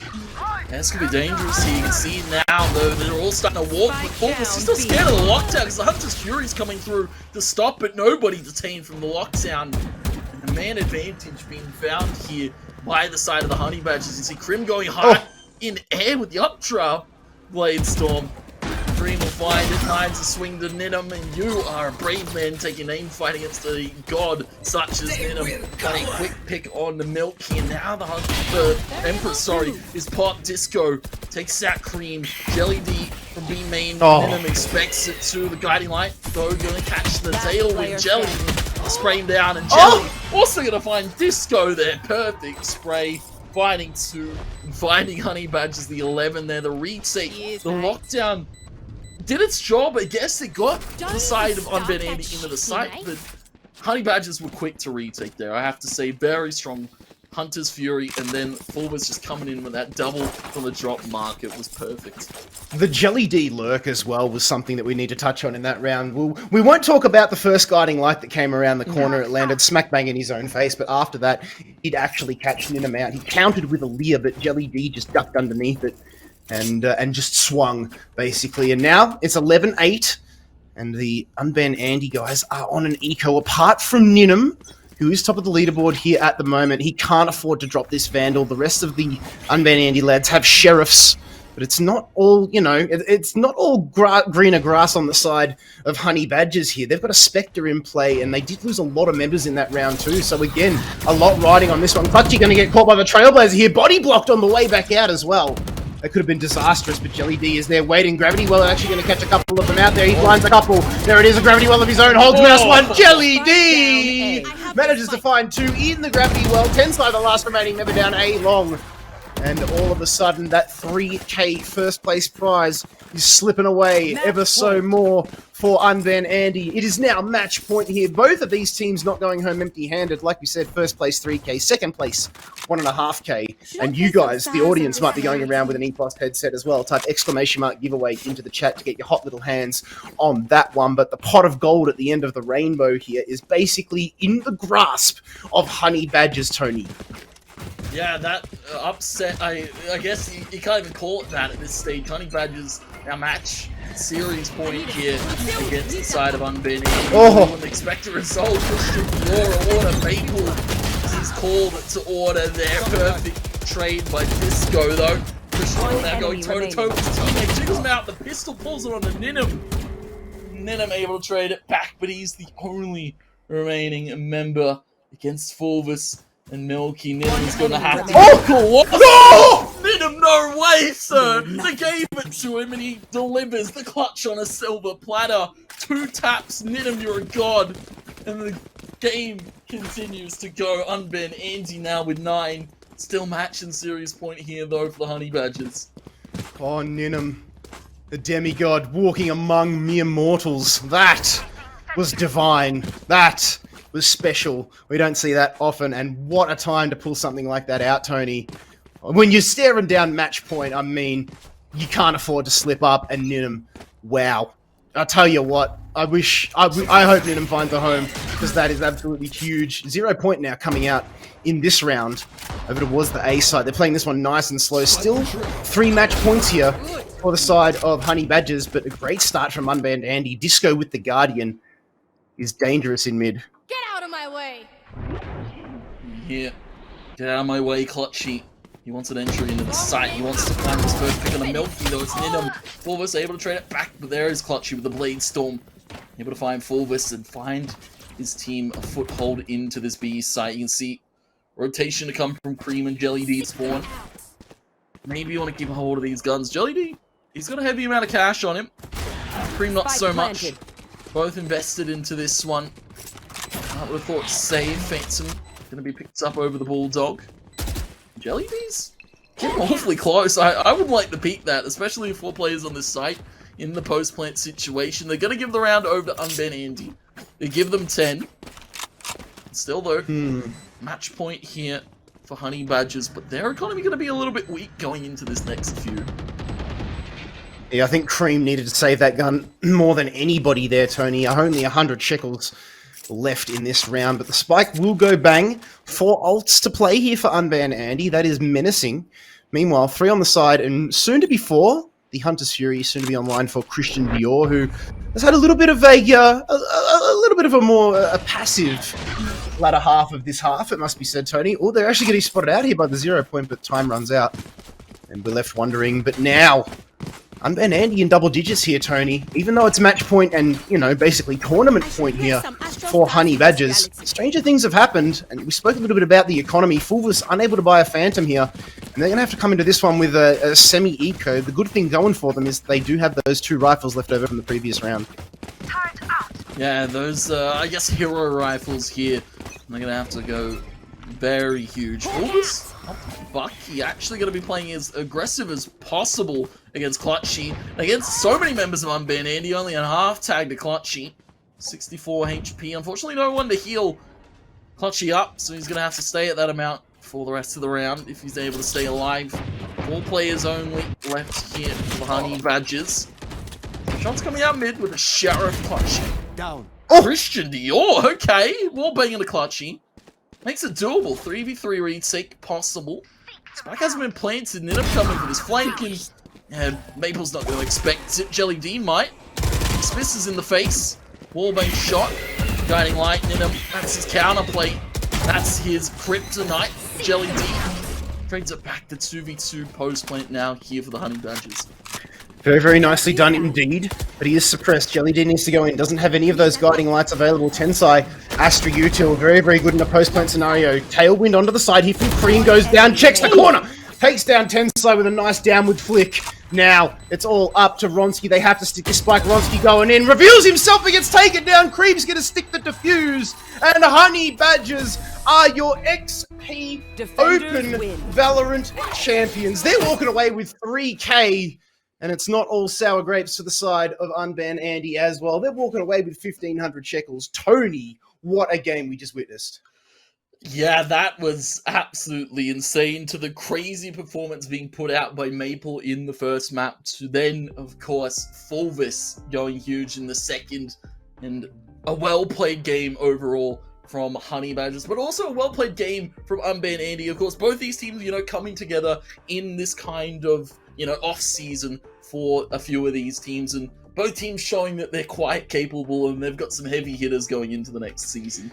Yeah, this could be dangerous here. You can see now, though, they're all starting to walk. But Fulvus is still scared of the lockdown because the Hunter's Fury is coming through to stop it. Nobody detained from the lockdown. And the man advantage being found here by the side of the Honey Badgers. You see Crim going hard in air with the updraft. Bladestorm. Cream will find it. Nines a swing to Ninum, and you are a brave man taking aim fight against a god such as Ninum. Got a quick pick on the Milky, and now the Empress, is pop. Disco takes out Cream. Jelly D from B main. Ninum expects it to the guiding light, though gonna catch the tail with Jelly. Spray him down, and Jelly also gonna find Disco there. Perfect spray. Finding 2, and finding Honey Badgers the 11 there. The retake, the lockdown did its job. I guess it got the side of UnbanANDY into the site, but Honey Badgers were quick to retake there. I have to say, very strong Hunter's Fury, and then Fulva's just coming in with that double from the drop mark. It was perfect. The Jelly D lurk as well was something that we need to touch on in that round. We won't talk about the first guiding light that came around the corner. It landed smack bang in his own face, but after that, he'd actually catch Ninum out. He countered with a leer, but Jelly D just ducked underneath it and just swung, basically. And now it's 11-8, and the UnbanANDY guys are on an eco. Apart from Ninum, who is top of the leaderboard here at the moment, he can't afford to drop this Vandal. The rest of the UnbanANDY lads have Sheriffs, but it's not all, you know, it's not all greener grass on the side of Honey Badgers here. They've got a Spectre in play, and they did lose a lot of members in that round too. So again, a lot riding on this one. Clutchy going to get caught by the Trailblazer here. Body blocked on the way back out as well. That could have been disastrous, but Jelly D is there waiting. Gravity Well actually going to catch a couple of them out there. He blinds a couple. There it is, a Gravity Well of his own. Holds mouse one. Jelly D manages to find two in the Gravity Well. 10's by the last remaining member down A long. And all of a sudden, that 3K first place prize is slipping away ever so more for UnbanANDY. It is now match point here. Both of these teams not going home empty-handed. Like we said, first place 3K, second place 1.5K. And you guys, the audience, might be going around with an E+ headset as well. Type exclamation mark giveaway into the chat to get your hot little hands on that one. But the pot of gold at the end of the rainbow here is basically in the grasp of Honey Badgers, Tony. Yeah, that upset, I guess you can't even call it that at this stage. Honey Badgers, our match series point here against the side of UnbanANDY. Oh. Wouldn't expect a result. Christian Dior order. Maple is called to order there. Perfect trade by Disco though. Christian Dior now going toe-to-toe with his teammate. Jiggles him out. The pistol pulls it on to Ninum. Ninum able to trade it back, but he's the only remaining member against Fulvus. And Milky. Ninum's gonna have to what? No! Ninum, no way, sir! They gave it to him and he delivers the clutch on a silver platter. 2 taps, Ninum, you're a god. And the game continues to go. UnbanANDY now with 9. Still match and series point here though for the Honey Badgers. Oh, Ninum, the demigod walking among mere mortals. That was divine. That was special. We don't see that often, and what a time to pull something like that out, Tony. When you're staring down match point, I mean, you can't afford to slip up, and Ninum, wow. I'll tell you what, I hope Ninum finds a home, because that is absolutely huge. 0 point now coming out in this round over towards the A side. They're playing this one nice and slow. Still 3 match points here for the side of Honey Badgers, but a great start from UnbanANDY. Disco with the Guardian is dangerous in mid. Get out of my way! Here. Get out of my way, Clutchy. He wants an entry into the site. He wants to find his first pick on the Milky, though it's Ninum. Fulvus able to trade it back, but there is Clutchy with the Blade Storm. Able to find Fulvus and find his team a foothold into this B site. You can see rotation to come from Cream and Jelly D spawn. Maybe you want to keep a hold of these guns. Jelly D, he's got a heavy amount of cash on him. Cream not so much. Both invested into this one. I would have thought save Phantom going to be picked up over the Bulldog. Jelly D's? Getting awfully close. I would like to peek that, especially if 4 players on this site in the post-plant situation. They're going to give the round over to UnbanANDY. They give them 10. Still though, match point here for Honey Badgers, but their economy going to be a little bit weak going into this next few. Yeah, I think Cream needed to save that gun more than anybody there, Tony. Only 100 shekels left in this round, but the spike will go bang. 4 ults to play here for UnbanANDY. That is menacing. Meanwhile, 3 on the side, and soon to be 4, the Hunter's Fury, soon to be online for Christian Dior, who has had a little bit of a more passive latter half of this half, it must be said, Tony. Oh, they're actually getting spotted out here by the 0 point, but time runs out. And we're left wondering, but now UnbanANDY in double digits here, Tony. Even though it's match point and, you know, basically tournament point here for Honey Badgers, stranger things have happened, and we spoke a little bit about the economy. Fulvus unable to buy a Phantom here, and they're going to have to come into this one with a semi-eco. The good thing going for them is they do have those 2 rifles left over from the previous round. Yeah, those, I guess, hero rifles here. They're going to have to go very huge. Fulvus, Bucky actually going to be playing as aggressive as possible against Clutchy. Against so many members of UnbanANDY, only a half tag to Clutchy. 64 HP. Unfortunately, no one to heal Clutchy up, so he's going to have to stay at that amount for the rest of the round if he's able to stay alive. 4 players only left here for the Honey Badgers. Shots coming out mid with a Sheriff clutchie. Down. Oh! Christian Dior, okay. Wallbang and a clutchie. Makes it doable. 3v3 retake possible. Spike hasn't been planted. Ninham coming for this flanking. And Maple's not going to expect it. Jelly Dean might. Smith is in the face. Wallbang shot. Guiding light. Ninham, that's his counterplay. That's his kryptonite. Jelly Dean trades it back to 2v2 post plant now here for the Honey Badgers. Very, very nicely done indeed, but he is suppressed. Jelly D needs to go in, doesn't have any of those guiding lights available. Tensai, Astra Util, very, very good in a post-plant scenario. Tailwind onto the side here from Cream, goes down, checks the corner, takes down Tensai with a nice downward flick. Now, it's all up to Ronsky. They have to stick this spike. Ronsky going in, reveals himself, but gets taken down. Cream's going to stick the defuse, and Honey Badgers are your XP Defenders Open win. Valorant champions. They're walking away with 3K. And it's not all sour grapes for the side of UnbanANDY as well. They're walking away with 1,500 shekels. Tony, what a game we just witnessed. Yeah, that was absolutely insane. To the crazy performance being put out by Maple in the first map, to then, of course, Fulvis going huge in the second, and a well-played game overall from Honey Badgers, but also a well-played game from UnbanANDY. Of course, both these teams, coming together in this kind of, off-season for a few of these teams, and both teams showing that they're quite capable and they've got some heavy hitters going into the next season.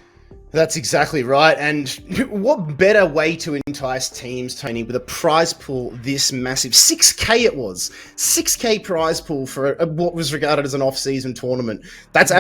That's exactly right, and what better way to entice teams, Tony, with a prize pool this massive. 6K it was. 6K prize pool for what was regarded as an off-season tournament. That's